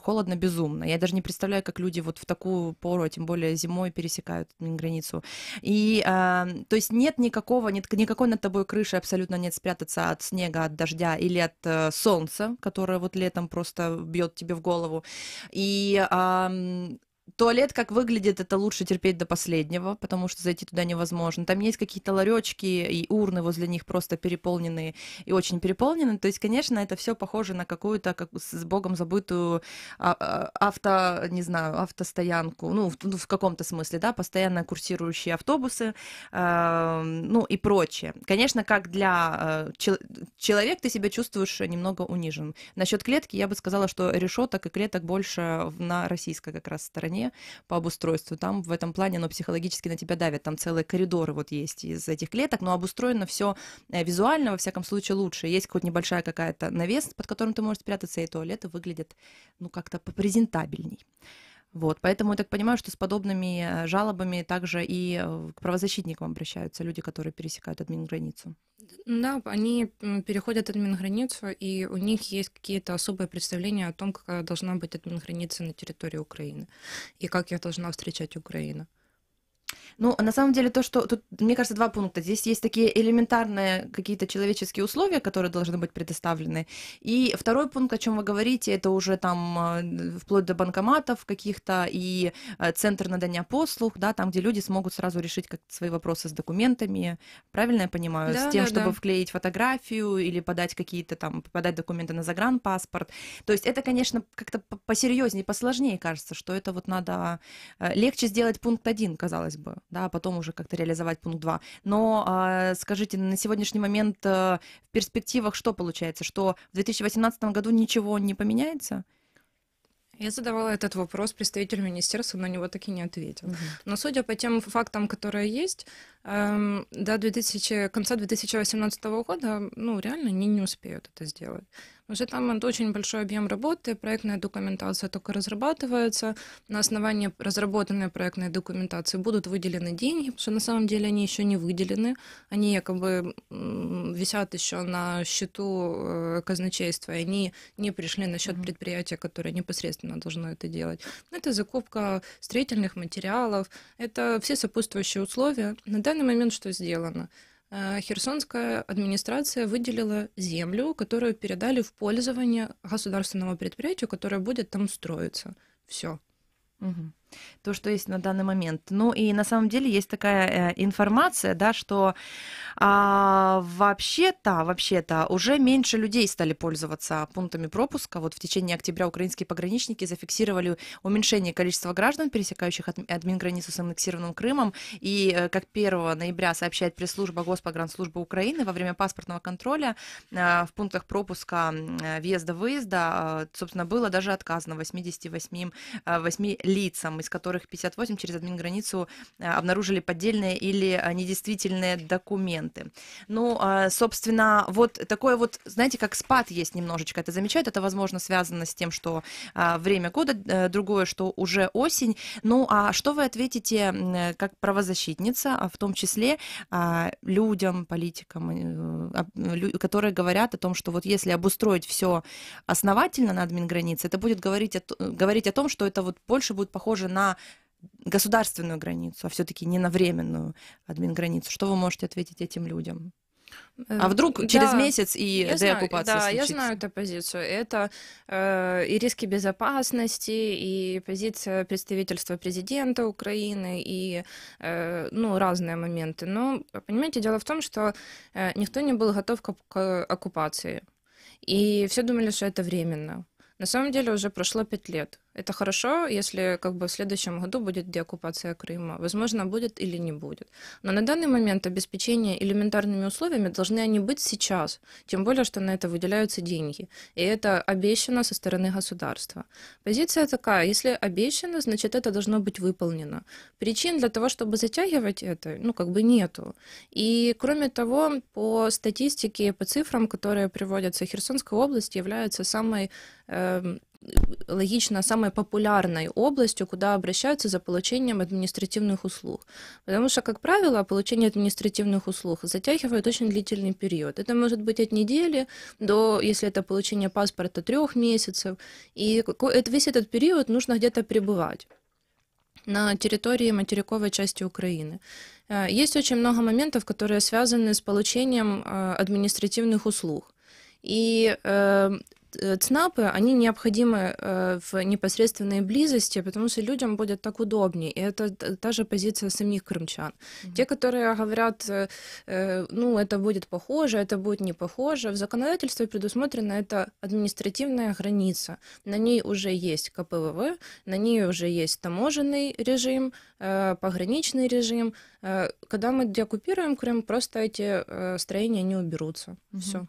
холодно безумно. Я даже не представляю, как люди вот в такую пору, тем более зимой, пересекают границу. И, то есть нет никакой над тобой крыши, абсолютно нет спрятаться от снега, от дождя или от солнца, которое вот летом просто бьет тебе в голову. И туалет, как выглядит, это лучше терпеть до последнего, потому что зайти туда невозможно. Там есть какие-то ларечки и урны возле них просто переполненные и очень переполнены. То есть, конечно, это все похоже на какую-то с богом забытую автостоянку, ну, в каком-то смысле, да, постоянно курсирующие автобусы, ну, и прочее. Конечно, как для человека ты себя чувствуешь немного унижен. Насчет клетки я бы сказала, что решеток и клеток больше на российской как раз стороне по обустройству. Там в этом плане оно психологически на тебя давит. Там целые коридоры вот есть из этих клеток, но обустроено все визуально, во всяком случае, лучше. Есть хоть небольшая какая-то навес, под которым ты можешь спрятаться, и туалеты выглядят, ну, как-то попрезентабельней. Вот, поэтому я так понимаю, что с подобными жалобами также и к правозащитникам обращаются люди, которые пересекают админграницу. Да, они переходят админграницу, и у них есть какие-то особые представления о том, какая должна быть админграница на территории Украины, и как их должна встречать Украина. Ну, на самом деле, то, что тут, мне кажется, 2 пункта. Здесь есть такие элементарные какие-то человеческие условия, которые должны быть предоставлены. И второй пункт, о чем вы говорите, это уже там вплоть до банкоматов каких-то и центр надання послуг, да, там, где люди смогут сразу решить свои вопросы с документами. Правильно я понимаю? Да, с тем, да, чтобы да. вклеить фотографию или подать документы на загранпаспорт. То есть это, конечно, как-то посерьезнее, посложнее кажется, что это вот надо легче сделать пункт 1, казалось бы. да, а потом уже как-то реализовать пункт 2. Но скажите, на сегодняшний момент в перспективах что получается? Что в 2018 году ничего не поменяется? Я задавала этот вопрос представителю министерства, на него так и не ответил. Но судя по тем фактам, которые есть, до конца 2018 года, ну, реально они не успеют это сделать. Уже там очень большой объем работы, проектная документация только разрабатывается. На основании разработанной проектной документации будут выделены деньги, потому что на самом деле они еще не выделены. Они якобы висят еще на счету казначейства, и они не пришли на счет предприятия, которое непосредственно должно это делать. Это закупка строительных материалов, это все сопутствующие условия. На данный момент что сделано? Херсонская администрация выделила землю, которую передали в пользование государственному предприятию, которое будет там строиться. Все. То, что есть на данный момент. Ну и на самом деле есть такая информация, да, что вообще-то уже меньше людей стали пользоваться пунктами пропуска. Вот в течение октября украинские пограничники зафиксировали уменьшение количества граждан, пересекающих админграницу с аннексированным Крымом. И как 1 ноября сообщает пресс-служба Госпогранслужбы Украины, во время паспортного контроля в пунктах пропуска въезда-выезда, собственно, было даже отказано 88 лицам, из которых 58 через админграницу обнаружили поддельные или недействительные документы. Ну, собственно, вот такое вот, знаете, как спад есть немножечко, это замечают, это, возможно, связано с тем, что время года другое, что уже осень. Ну, а что вы ответите как правозащитница, в том числе людям, политикам, которые говорят о том, что вот если обустроить все основательно на админгранице, это будет говорить о том, что это вот больше будет похоже на государственную границу, а все-таки не на временную админграницу. Что вы можете ответить этим людям? А вдруг через месяц и деоккупация случится? Я знаю эту позицию. Это и риски безопасности, и позиция представительства президента Украины, и разные моменты. Но, понимаете, дело в том, что никто не был готов к оккупации. И все думали, что это временно. На самом деле уже прошло 5 лет. Это хорошо, если в следующем году будет деоккупация Крыма. Возможно, будет или не будет. Но на данный момент обеспечение элементарными условиями должны они быть сейчас. Тем более, что на это выделяются деньги. И это обещано со стороны государства. Позиция такая, если обещано, значит, это должно быть выполнено. Причин для того, чтобы затягивать это, нету. И, кроме того, по статистике, по цифрам, которые приводятся, Херсонская область является самой самой популярной областью, куда обращаются за получением административных услуг. Потому что, как правило, получение административных услуг затягивает очень длительный период. Это может быть от недели до, если это получение паспорта, 3 месяцев. И весь этот период нужно где-то пребывать на территории материковой части Украины. Есть очень много моментов, которые связаны с получением административных услуг. И ЦНАПы, они необходимы в непосредственной близости, потому что людям будет так удобнее. И это та же позиция самих крымчан. Те, которые говорят, это будет похоже, это будет не похоже, в законодательстве предусмотрена эта административная граница. На ней уже есть КПВВ, на ней уже есть таможенный режим, пограничный режим. Когда мы деоккупируем Крым, просто эти строения не уберутся. Все.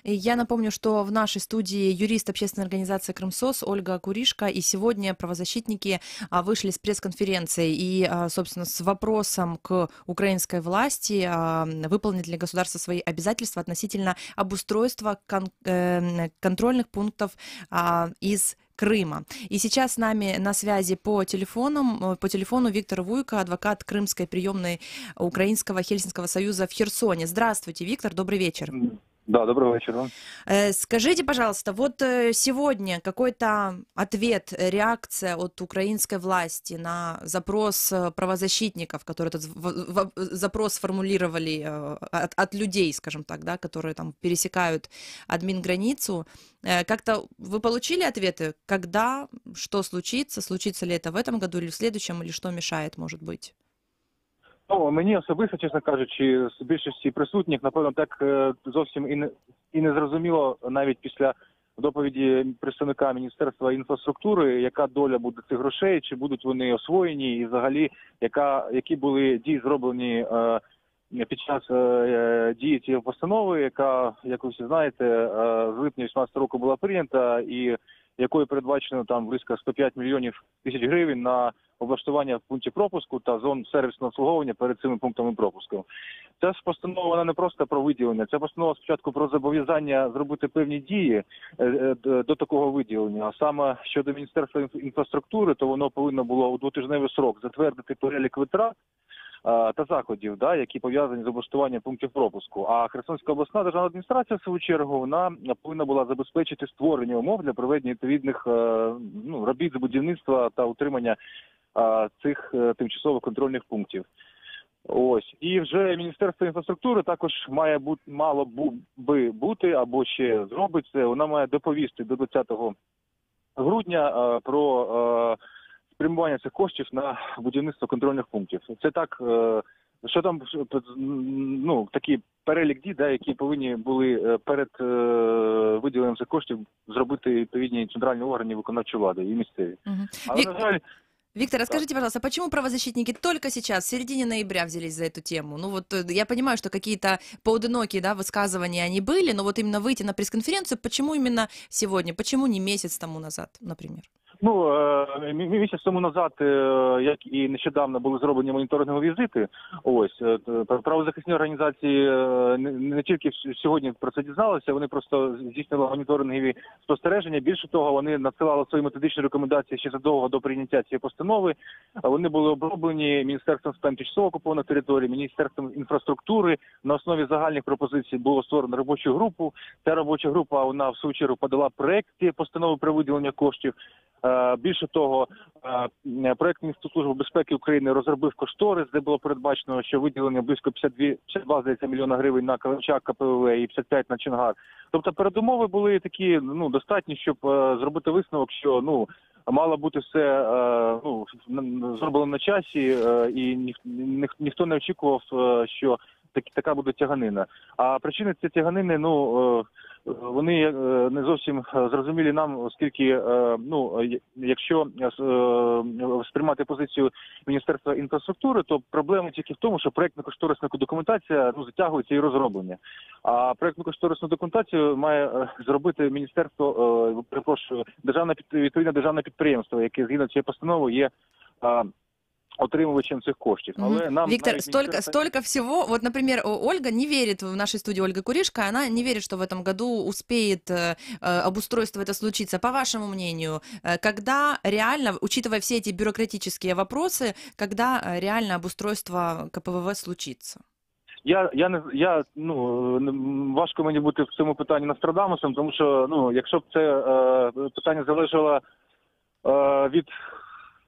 Я напомню, что в нашей студии юрист общественной организации «Крымсос» Ольга Куришко, и сегодня правозащитники вышли с пресс-конференцией и, собственно, с вопросом к украинской власти, выполнит ли государство свои обязательства относительно обустройства контрольных пунктов из Крыма. И сейчас с нами на связи по телефону Виктор Вуйко, адвокат крымской приемной Украинского Хельсинского союза в Херсоне. Здравствуйте, Виктор, добрый вечер. Да, добрый вечер. Скажите, пожалуйста, вот сегодня какой-то ответ, реакция от украинской власти на запрос правозащитников, которые этот запрос сформулировали от людей, скажем так, да, которые там пересекают админграницу, как-то вы получили ответы, когда, что случится ли это в этом году или в следующем, или что мешает, может быть? Мені особисто, чесно кажучи, з більшості присутніх, напевно, так зовсім і не зрозуміло навіть після доповіді представника Міністерства інфраструктури, яка доля буде цих грошей, чи будуть вони освоєні, і взагалі, які були дії зроблені під час дії цієї постанови, яка, як ви всі знаєте, з липня 2018 року була прийнята, і якою передбачено там близько 105 мільйонів тисяч гривень на облаштування пунктів пропуску та зон сервісного обслуговування перед цими пунктами пропуску. Ця постанова, вона не просто про виділення, ця постанова спочатку про зобов'язання зробити певні дії до такого виділення. А саме щодо Міністерства інфраструктури, то воно повинно було у двотижневий срок затвердити перелік витрат та заходів, які пов'язані з облаштуванням пунктів пропуску. А Херсонська обласна державна адміністрація, в свою чергу, вона повинна була забезпечити створення умов для проведення відповідних робіт з будівництва та утримання цих тимчасових контрольних пунктів. Ось. І вже Міністерство інфраструктури також мало би бути, або ще зробить це, вона має доповісти до 20 грудня про спрямування цих коштів на будівництво контрольних пунктів. Це так, що там, такий перелік дій, які повинні були перед виділенням цих коштів зробити відповідні центральні органи виконавчої влади і місцеві. Але, на жаль, Виктор, расскажите, пожалуйста, почему правозащитники только сейчас, в середине ноября, взялись за эту тему? Ну вот я понимаю, что какие-то поодинокие высказывания они были, но вот именно выйти на пресс-конференцию, почему именно сегодня? Почему не месяц тому назад, например? Місяць тому назад, як і нещодавно, були зроблені моніторингові візити. Ось, правозахисні організації не тільки сьогодні про це дізналися, вони просто здійснили моніторингові спостереження. Більше того, вони надсилали свої методичні рекомендації ще задовго до прийняття цієї постанови. Вони були оброблені Міністерством з питань тимчасово окупованих територій, Міністерством інфраструктури. На основі загальних пропозицій було створено робочу групу. Ця робоча група, вона в свою чергу подала проект цієї постанови про виділення коштів. Більше того, проект Міністерства служби безпеки України розробив кошторис, де було передбачено, що виділення близько 52 мільйона гривень на Каланчак, КПВВ і 55 на Чонгар. Тобто передумови були такі, достатні, щоб зробити висновок, що, мало бути все зроблено на часі, і ніхто не очікував, що така буде тяганина. А причини цієї тяганини, вони не зовсім зрозумілі нам, оскільки, якщо сприймати позицію Міністерства інфраструктури, то проблема тільки в тому, що проєктно-кошторисна документація затягується і розроблення. А проєктно-кошторисну документацію має зробити міністерство, відповідне державне підприємство, яке згідно цієї постанови є отримувачем цих коштів. Але нам Виктор, столько всего. Вот, например, Ольга не верит, в нашей студии Ольга Куришка, она не верит, что в этом году успеет обустройство это случиться. По вашему мнению, когда реально, учитывая все эти бюрократические вопросы, когда реально обустройство КПВВ случится? Важко мені бути в цьому питанні Нострадамусом, тому що, якщо б це питання залежало від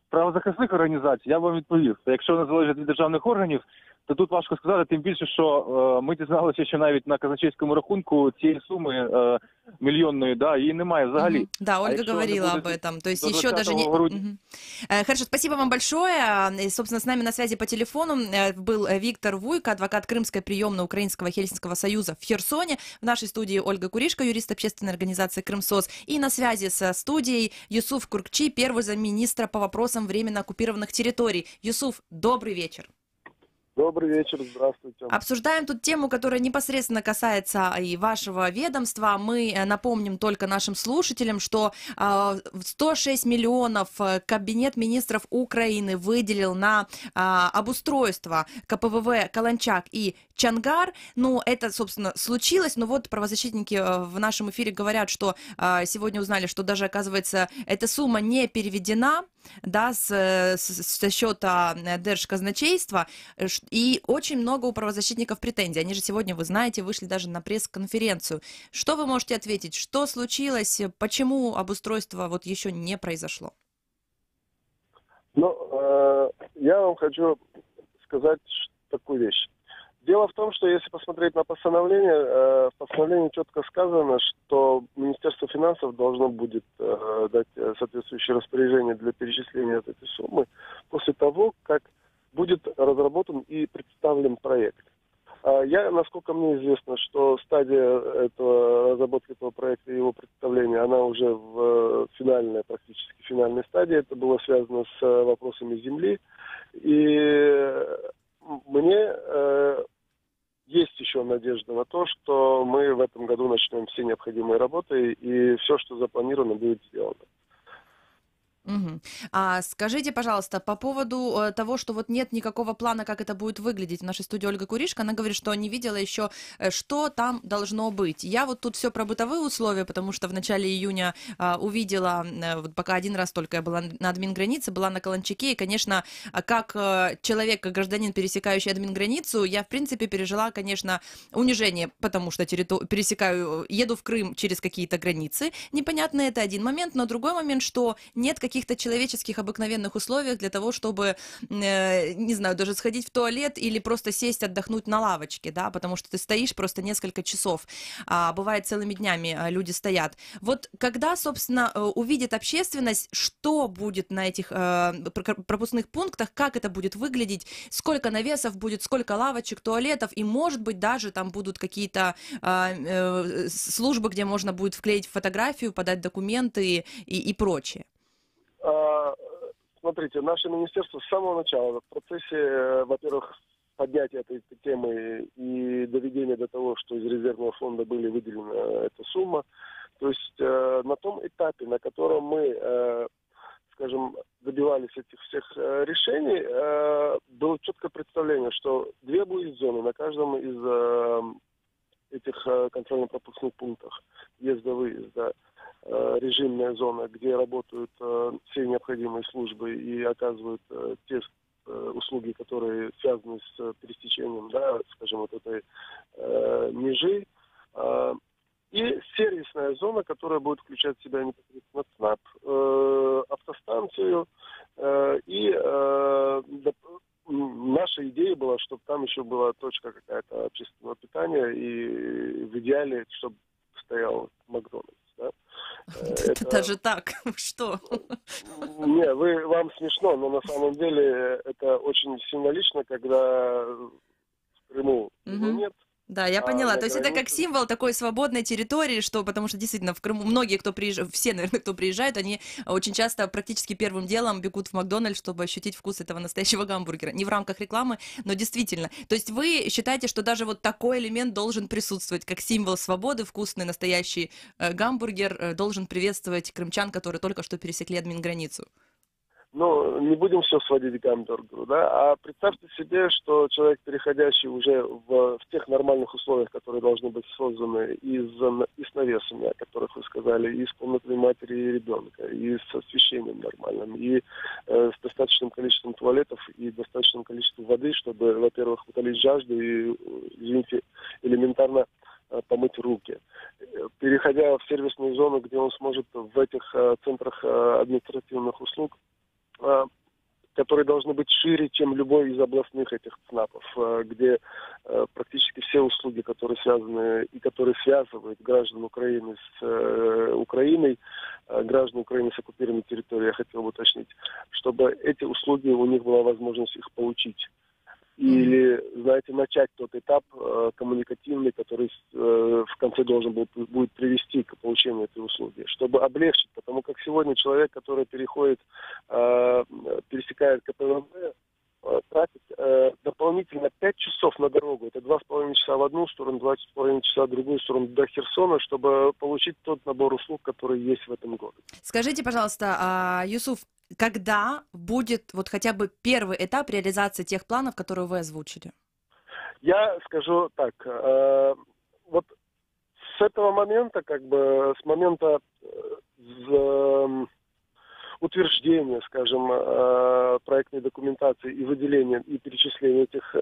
правозахисних організацій, я вам відповів. Якщо не залежить від державних органів, то тут важко сказати, тим більше, що ми дізналися, що навіть на казначейському рахунку цієї суми мільйонної, її немає взагалі. Да, Ольга говорила об этом. То есть еще даже не... Хорошо, спасибо вам большое. И, собственно, с нами на связи по телефону был Виктор Вуйко, адвокат Крымской приемной Украинского Хельсинского союза в Херсоне. В нашей студии Ольга Куришка, юрист общественной организации «Крымсоц». И на связи со студией Юсуф Куркчи, первый замминистра по вопросам временно оккупированных территорий. Юсуф, добрый вечер. Добрый вечер, здравствуйте. Обсуждаем тут тему, которая непосредственно касается и вашего ведомства. Мы напомним только нашим слушателям, что 106 миллионов Кабинет министров Украины выделил на обустройство КПВВ Каланчак и Чонгар. Это, собственно, случилось, но вот правозащитники в нашем эфире говорят, что сегодня узнали, что даже, оказывается, эта сумма не переведена, со счета Держказначейства, и очень много у правозащитников претензий. Они же сегодня, вы знаете, вышли даже на пресс-конференцию. Что вы можете ответить? Что случилось? Почему обустройство еще не произошло? Я вам хочу сказать такую вещь. Дело в том, что если посмотреть на постановление, в постановлении четко сказано, что Министерство финансов должно будет дать соответствующее распоряжение для перечисления этой суммы после того, как будет разработан и представлен проект. Насколько мне известно, что стадия разработки этого проекта и его представления, она уже в практически финальной стадии. Это было связано с вопросами земли. И мне есть еще надежда на то, что мы в этом году начнем все необходимые работы, и все, что запланировано, будет сделано. Мгм. А скажите, пожалуйста, по поводу того, что вот нет никакого плана, как это будет выглядеть. В нашей студии Ольга Куришко, она говорит, что не видела еще, что там должно быть. Я вот тут все про бытовые условия, потому что в начале июня увидела, вот пока один раз только я была на админгранице, была на Каланчаке, и, конечно, как человек, как гражданин, пересекающий админграницу, я, в принципе, пережила, конечно, унижение, потому что еду в Крым через какие-то границы. Непонятно, это один момент, но другой момент, что нет каких-то человеческих обыкновенных условиях для того, чтобы, не знаю, даже сходить в туалет или просто сесть, отдохнуть на лавочке, да, потому что ты стоишь просто несколько часов, а бывает целыми днями люди стоят. Вот когда, собственно, увидит общественность, что будет на этих пропускных пунктах, как это будет выглядеть, сколько навесов будет, сколько лавочек, туалетов, и, может быть, даже там будут какие-то службы, где можно будет вклеить фотографию, подать документы и прочее. Смотрите, наше министерство с самого начала в процессе, во-первых, поднятия этой темы и доведения до того, что из резервного фонда были выделена эта сумма. То есть на том этапе, на котором мы, скажем, добивались этих всех решений, было четкое представление, что 2 будет зоны на каждом из этих контрольно-пропускных пунктах въезда-выезда. Режимная зона, где работают все необходимые службы и оказывают те услуги, которые связаны с пересечением, да, скажем, вот этой межи. И сервисная зона, которая будет включать в себя непосредственно ЦНАП, автостанцию. И наша идея была, чтобы там еще была точка какая-то общественного питания, и в идеале, чтобы стоял Макдональдс. Да? Это даже так? Что? Не, вам смешно, но на самом деле это очень символично, когда в Крыму его нет. Да, я поняла. То есть это как символ такой свободной территории, что, потому что действительно в Крыму многие, кто приезжает, все, наверное, кто приезжают, они очень часто практически первым делом бегут в Макдональдс, чтобы ощутить вкус этого настоящего гамбургера. Не в рамках рекламы, но действительно. То есть вы считаете, что даже вот такой элемент должен присутствовать, как символ свободы, вкусный настоящий гамбургер должен приветствовать крымчан, которые только что пересекли админграницу? Ну, не будем все сводить к гамбургеру, да, а представьте себе, что человек, переходящий уже в тех нормальных условиях, которые должны быть созданы и с навесами, о которых вы сказали, и с комнатой матери и ребенка, и с освещением нормальным, и с достаточным количеством туалетов и достаточным количеством воды, чтобы, во-первых, утолить жажду и, извините, элементарно помыть руки. Переходя в сервисную зону, где он сможет в этих центрах административных услуг, которые должны быть шире, чем любой из областных этих ЦНАПов, где практически все услуги, которые связаны и которые связывают граждан Украины с Украиной, граждан Украины с оккупированной территорией, я хотел бы уточнить, чтобы эти услуги, у них была возможность их получить. Или, знаете, начать тот этап коммуникативный, который в конце должен будет привести к получению этой услуги, чтобы облегчить, потому как сегодня человек, который пересекает КПВВ, тратит дополнительно 5 часов на дорогу. Это 2,5 часа в одну сторону, 2,5 часа в другую сторону до Херсона, чтобы получить тот набор услуг, который есть в этом городе. Скажите, пожалуйста, Юсуф, когда будет вот хотя бы первый этап реализации тех планов, которые вы озвучили? Я скажу так. Вот с этого момента, с момента утверждения, скажем, проектной документации и выделения и перечисления этих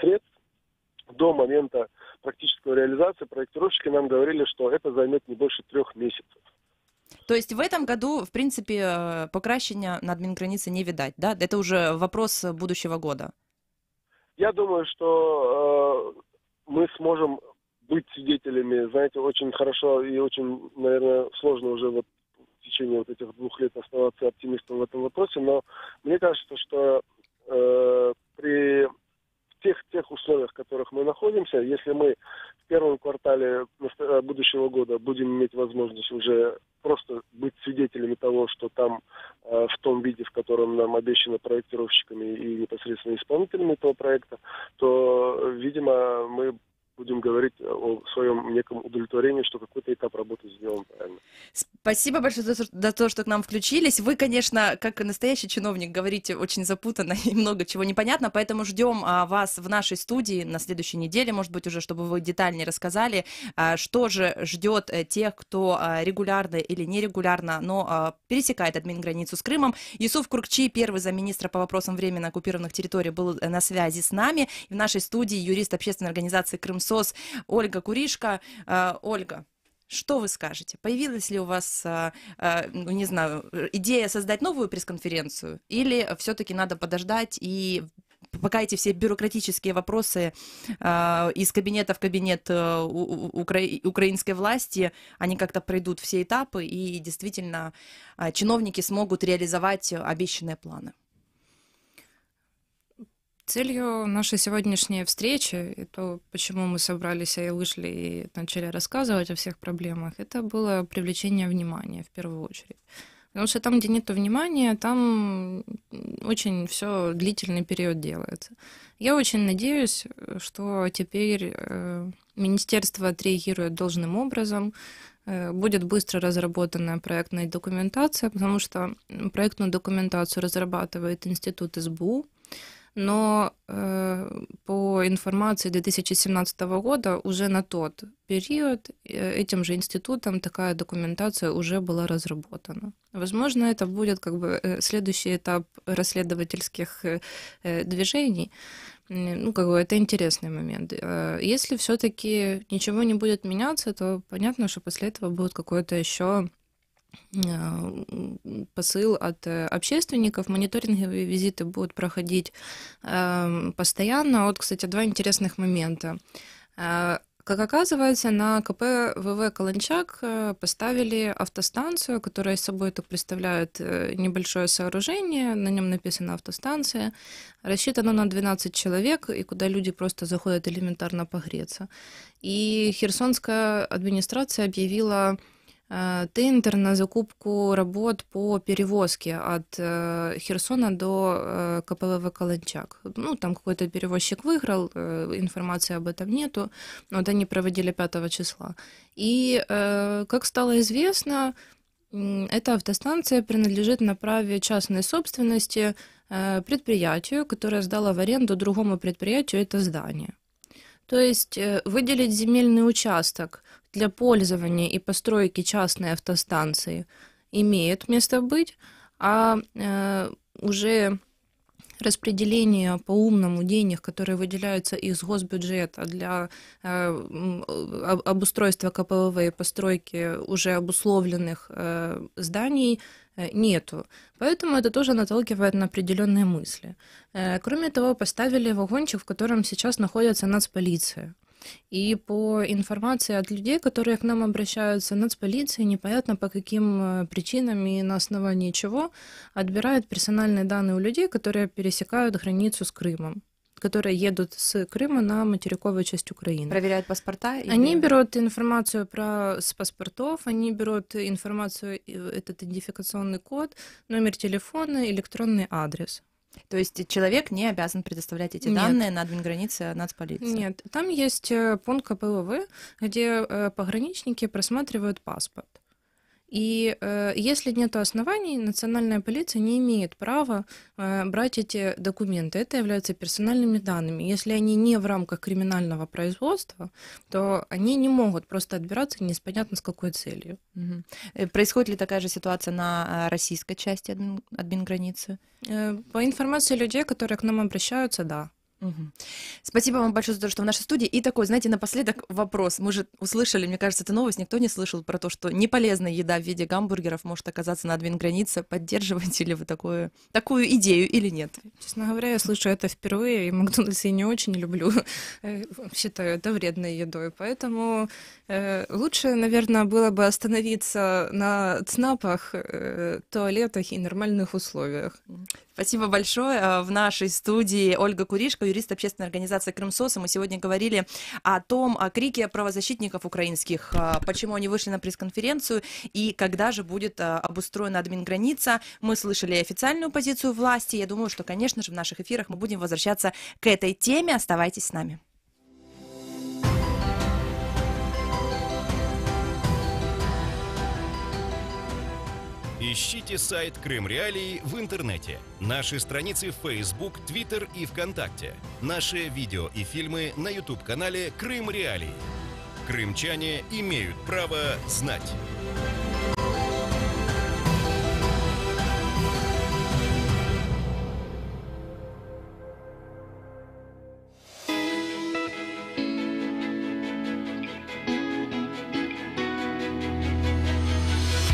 средств до момента практической реализации проектировщики нам говорили, что это займет не больше 3 месяцев. То есть в этом году, в принципе, покращения на админгранице не видать, да? Это уже вопрос будущего года. Я думаю, что мы сможем быть свидетелями, знаете, очень хорошо и очень, наверное, сложно уже вот в течение вот этих 2 лет оставаться оптимистом в этом вопросе, но мне кажется, что при тех условиях, в которых мы находимся, надеемся, если мы в первом квартале будущего года будем иметь возможность уже просто быть свидетелями того, что там в том виде, в котором нам обещано проектировщиками и непосредственно исполнителями этого проекта, то, видимо, мы будем говорить о своем неком удовлетворении, что какой-то этап работы сделан правильно. Спасибо большое за то, что к нам включились. Вы, конечно, как настоящий чиновник, говорите очень запутанно и много чего непонятно, поэтому ждем вас в нашей студии на следующей неделе, может быть, уже, чтобы вы детальнее рассказали, что же ждет тех, кто регулярно или нерегулярно, но пересекает админграницу с Крымом. Юсуф Куркчи, первый замминистра по вопросам временно оккупированных территорий, был на связи с нами. И в нашей студии юрист общественной организации «Крымсоц» Ольга Куришко. Ольга, что вы скажете? Появилась ли у вас, не знаю, идея создать новую пресс-конференцию? Или все-таки надо подождать и пока эти все бюрократические вопросы из кабинета в кабинет украинской власти, они как-то пройдут все этапы и действительно чиновники смогут реализовать обещанные планы? Целью нашей сегодняшней встречи, и то, почему мы собрались и вышли и начали рассказывать о всех проблемах, это было привлечение внимания в первую очередь. Потому что там, где нет внимания, там очень все длительный период делается. Я очень надеюсь, что теперь министерство отреагирует должным образом, будет быстро разработана проектная документация, потому что проектную документацию разрабатывает Институт СБУ, но по информации 2017 года уже на тот период этим же институтом такая документация уже была разработана. Возможно, это будет как бы следующий этап расследовательских движений. Ну, как бы это интересный момент. Если все-таки ничего не будет меняться, то понятно, что после этого будет какой-то еще посыл от общественников. Мониторинговые визиты будут проходить постоянно. Вот, кстати, два интересных момента. Как оказывается, на КП ВВ «Каланчак» поставили автостанцию, которая собой так представляет небольшое сооружение, на нем написано «автостанция». Рассчитано на 12 человек, и куда люди просто заходят элементарно погреться. И Херсонская администрация объявила тендер на закупку работ по перевозке от Херсона до КПВВ «Каланчак». Ну, там какой-то перевозчик выиграл, информации об этом нету, но вот они проводили 5 числа. И, как стало известно, эта автостанция принадлежит на праве частной собственности предприятию, которое сдало в аренду другому предприятию это здание. То есть выделить земельный участок для пользования и постройки частной автостанции имеет место быть, а уже распределение по-умному денег, которые выделяются из госбюджета для обустройства КПВВ и постройки уже обусловленных зданий, нету. Поэтому это тоже наталкивает на определенные мысли. Кроме того, поставили вагончик, в котором сейчас находится нацполиция. И по информации от людей, которые к нам обращаются, нацполиция непонятно по каким причинам и на основании чего отбирает персональные данные у людей, которые пересекают границу с Крымом, которые едут с Крыма на материковую часть Украины. Проверяют паспорта? Или... Они берут информацию с паспортов, они берут информацию, этот идентификационный код, номер телефона, электронный адрес. То есть человек не обязан предоставлять эти данные на админгранице нацполиции? Нет, там есть пункт КПВВ, где пограничники просматривают паспорт. И если нет оснований, национальная полиция не имеет права брать эти документы. Это является персональными данными. Если они не в рамках криминального производства, то они не могут просто отбираться непонятно с какой целью. Угу. Происходит ли такая же ситуация на российской части админграницы? По информации людей, которые к нам обращаются, да. Угу. Спасибо вам большое за то, что в нашей студии. И такой, знаете, напоследок вопрос. Мы же услышали, мне кажется, эту новость никто не слышал про то, что неполезная еда в виде гамбургеров может оказаться на админгранице. Поддерживаете ли вы такую идею или нет? Честно говоря, я слышу это впервые, и Макдональдс я не очень люблю. Считаю это вредной едой. Поэтому лучше, наверное, было бы остановиться на ЦНАПах, туалетах и нормальных условиях. Спасибо большое. В нашей студии Ольга Куришко, юрист общественной организации «Крымсос». И мы сегодня говорили о том, о крике правозащитников украинских, почему они вышли на пресс-конференцию и когда же будет обустроена админграница. Мы слышали официальную позицию власти. Я думаю, что, конечно же, в наших эфирах мы будем возвращаться к этой теме. Оставайтесь с нами. Ищите сайт Крым Реалии в интернете. Наши страницы в Facebook, Twitter и ВКонтакте. Наши видео и фильмы на YouTube-канале Крым Реалии. Крымчане имеют право знать.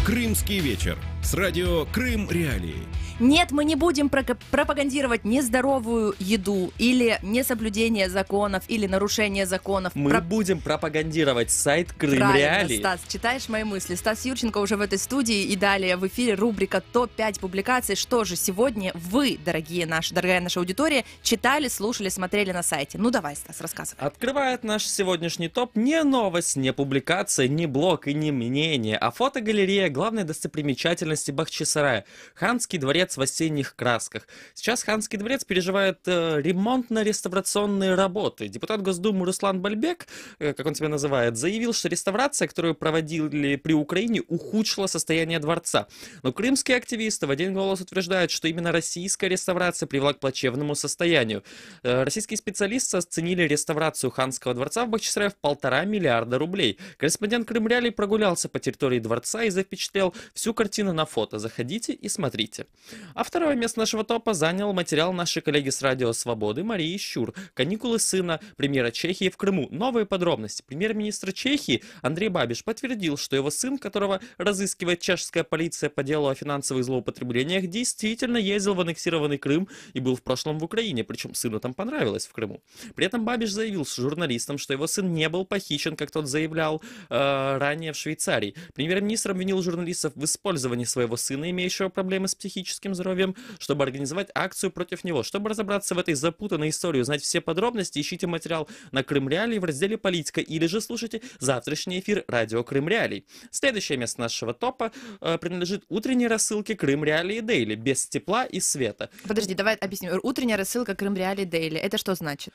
Крымский вечер с радио Крым Реалии. Нет, мы не будем пропагандировать нездоровую еду или несоблюдение законов, или нарушение законов. Мы будем пропагандировать сайт Крым Правильно, Реалии. Стас, читаешь мои мысли. Стас Юрченко уже в этой студии, и далее в эфире рубрика «Топ-5 публикаций». Что же сегодня вы, дорогая наша аудитория, читали, слушали, смотрели на сайте? Ну давай, Стас, рассказывай. Открывает наш сегодняшний топ не новость, не публикация, не блог и не мнение, а фотогалерея главной достопримечательности Бахчисарая – Ханский дворец в осенних красках. Сейчас Ханский дворец переживает ремонтно-реставрационные работы. Депутат Госдумы Руслан Бальбек, как он себя называет, заявил, что реставрация, которую проводили при Украине, ухудшила состояние дворца. Но крымские активисты в один голос утверждают, что именно российская реставрация привела к плачевному состоянию. Российские специалисты оценили реставрацию Ханского дворца в Бахчисарае в 1,5 миллиарда рублей. Корреспондент Крым Реалии прогулялся по территории дворца и запечатлел всю картину на фото. Заходите и смотрите. А второе место нашего топа занял материал нашей коллеги с Радио Свободы Марии Щур. Каникулы сына премьера Чехии в Крыму. Новые подробности. Премьер-министр Чехии Андрей Бабиш подтвердил, что его сын, которого разыскивает чешская полиция по делу о финансовых злоупотреблениях, действительно ездил в аннексированный Крым и был в прошлом в Украине. Причем сыну там понравилось в Крыму. При этом Бабиш заявил журналистам, что его сын не был похищен, как тот заявлял ранее в Швейцарии. Премьер-министр обвинил журналистов в использовании своего сына, имеющего проблемы с психическим здоровьем, чтобы организовать акцию против него. Чтобы разобраться в этой запутанной истории, узнать все подробности, ищите материал на Крым Реалии в разделе «Политика» или же слушайте завтрашний эфир радио Крым Реалий. Следующее место нашего топа принадлежит утренней рассылке Крым Реалии Дейли, без тепла и света. Подожди, давай объясним. Утренняя рассылка Крым Реалии Дейли. Это что значит?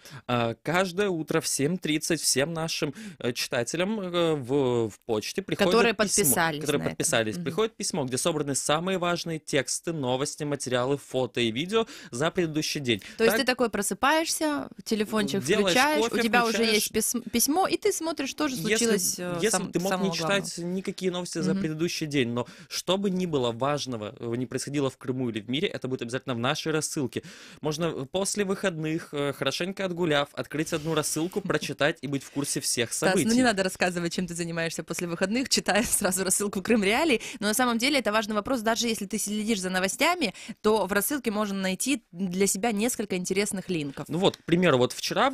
Каждое утро в 7:30 всем нашим читателям в почте приходит которые письмо, подписались, приходит письмо, где собраны самые важные тексты, новости, материалы, фото и видео за предыдущий день. То есть ты такой просыпаешься, телефончик включаешь, кофе, у тебя уже есть письмо, и ты смотришь, что же случилось. Если ты мог не читать никакие новости за предыдущий день, но что бы ни было важного, не происходило в Крыму или в мире, это будет обязательно в нашей рассылке. Можно после выходных, хорошенько отгуляв, открыть одну рассылку, прочитать и быть в курсе всех событий. Стас, ну не надо рассказывать, чем ты занимаешься после выходных, читая сразу рассылку Крым Реалии, но на самом деле это важный вопрос, даже если ты следишь за новостями, то в рассылке можно найти для себя несколько интересных линков. Ну вот, к примеру, вот вчера,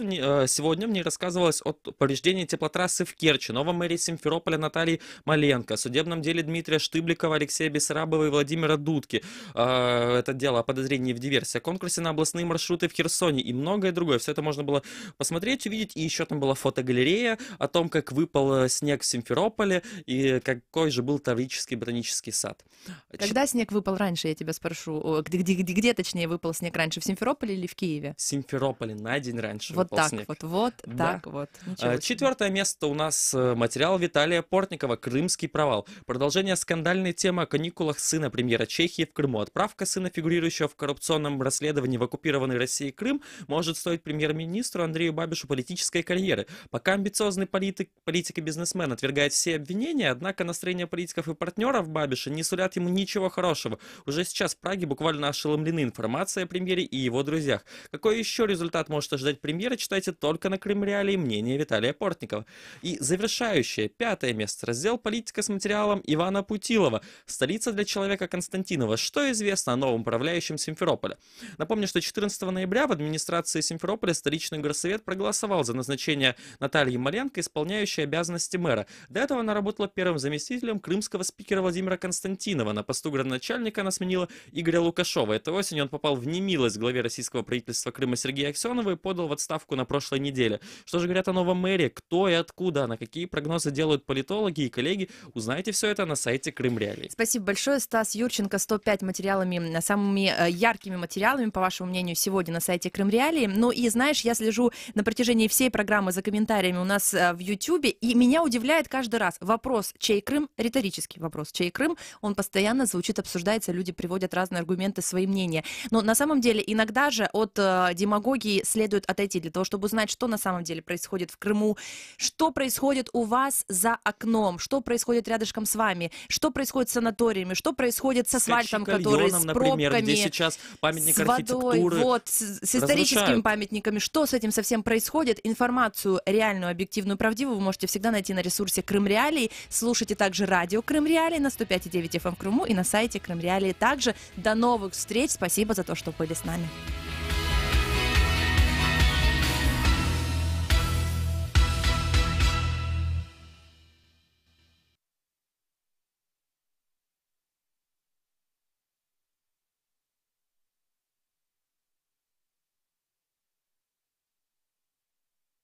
сегодня мне рассказывалось о повреждении теплотрассы в Керчи, новом мэре Симферополя Натальи Маленко, судебном деле Дмитрия Штыбликова, Алексея Бессарабова и Владимира Дудки. Это дело о подозрении в диверсии, о конкурсе на областные маршруты в Херсоне и многое другое. Все это можно было посмотреть, увидеть. И еще там была фотогалерея о том, как выпал снег в Симферополе и какой же был Таврический ботанический сад. Когда снег выпал раньше, я тебя спрошу? Где точнее выпал снег раньше? В Симферополе или в Киеве? В Симферополе на день раньше вот выпал так снег. Вот да. так вот. Четвертое место у нас материал Виталия Портникова «Крымский провал». Продолжение скандальной темы о каникулах сына премьера Чехии в Крыму. Отправка сына, фигурирующего в коррупционном расследовании в оккупированной России Крым, может стоить премьер-министру Андрею Бабишу политической карьеры. Пока амбициозный политик и бизнесмен отвергает все обвинения, однако настроение политиков и партнеров Бабиша не сулят ему ничего хорошего. Уже сейчас в Праге буквально ошеломлены информацией о премьере и его друзьях. Какой еще результат может ожидать премьера, читайте только на Крым Реалии мнение Виталия Портникова. И завершающее, пятое место. Раздел «Политика» с материалом Ивана Путилова. Столица для человека Константинова. Что известно о новом управляющем Симферополя? Напомню, что 14 ноября в администрации Симферополя столичный горсовет проголосовал за назначение Натальи Маленко, исполняющей обязанности мэра. До этого она работала первым заместителем крымского спикера Владимира Константинова. На посту градоначальника она сменила Игоря Лукашова. Этой осенью он попал в немилость главе российского правительства Крыма Сергея Аксенова и подал в отставку на прошлой неделе. Что же говорят о новом мэре, кто и откуда, на какие прогнозы делают политологи и коллеги, узнаете все это на сайте Крым Реалии. Спасибо большое, Стас Юрченко. 105 материалами, самыми яркими материалами, по вашему мнению, сегодня на сайте Крым Реалии. Ну и знаешь, я слежу на протяжении всей программы за комментариями у нас в Ютьюбе, и меня удивляет каждый раз вопрос «Чей Крым?» Риторический вопрос «Чей Крым?» Он постоянно звучит, обсуждается, люди приводят разные аргументы, свои мнения. Но на самом деле иногда же от демагогии следует отойти для того, чтобы узнать, что на самом деле происходит в Крыму, что происходит у вас за окном, что происходит рядышком с вами, что происходит с санаториями, что происходит с асфальтом, который с пробками, например, где сейчас памятник с водой, архитектуры вот, с историческими памятниками. Что с этим совсем происходит? Информацию реальную, объективную, правдивую вы можете всегда найти на ресурсе Крым Реалии. Слушайте также радио Крым Реалии на 105,9 FM в Крыму и на сайте Крым Реалии также. До новых встреч. Спасибо за то, что были с нами.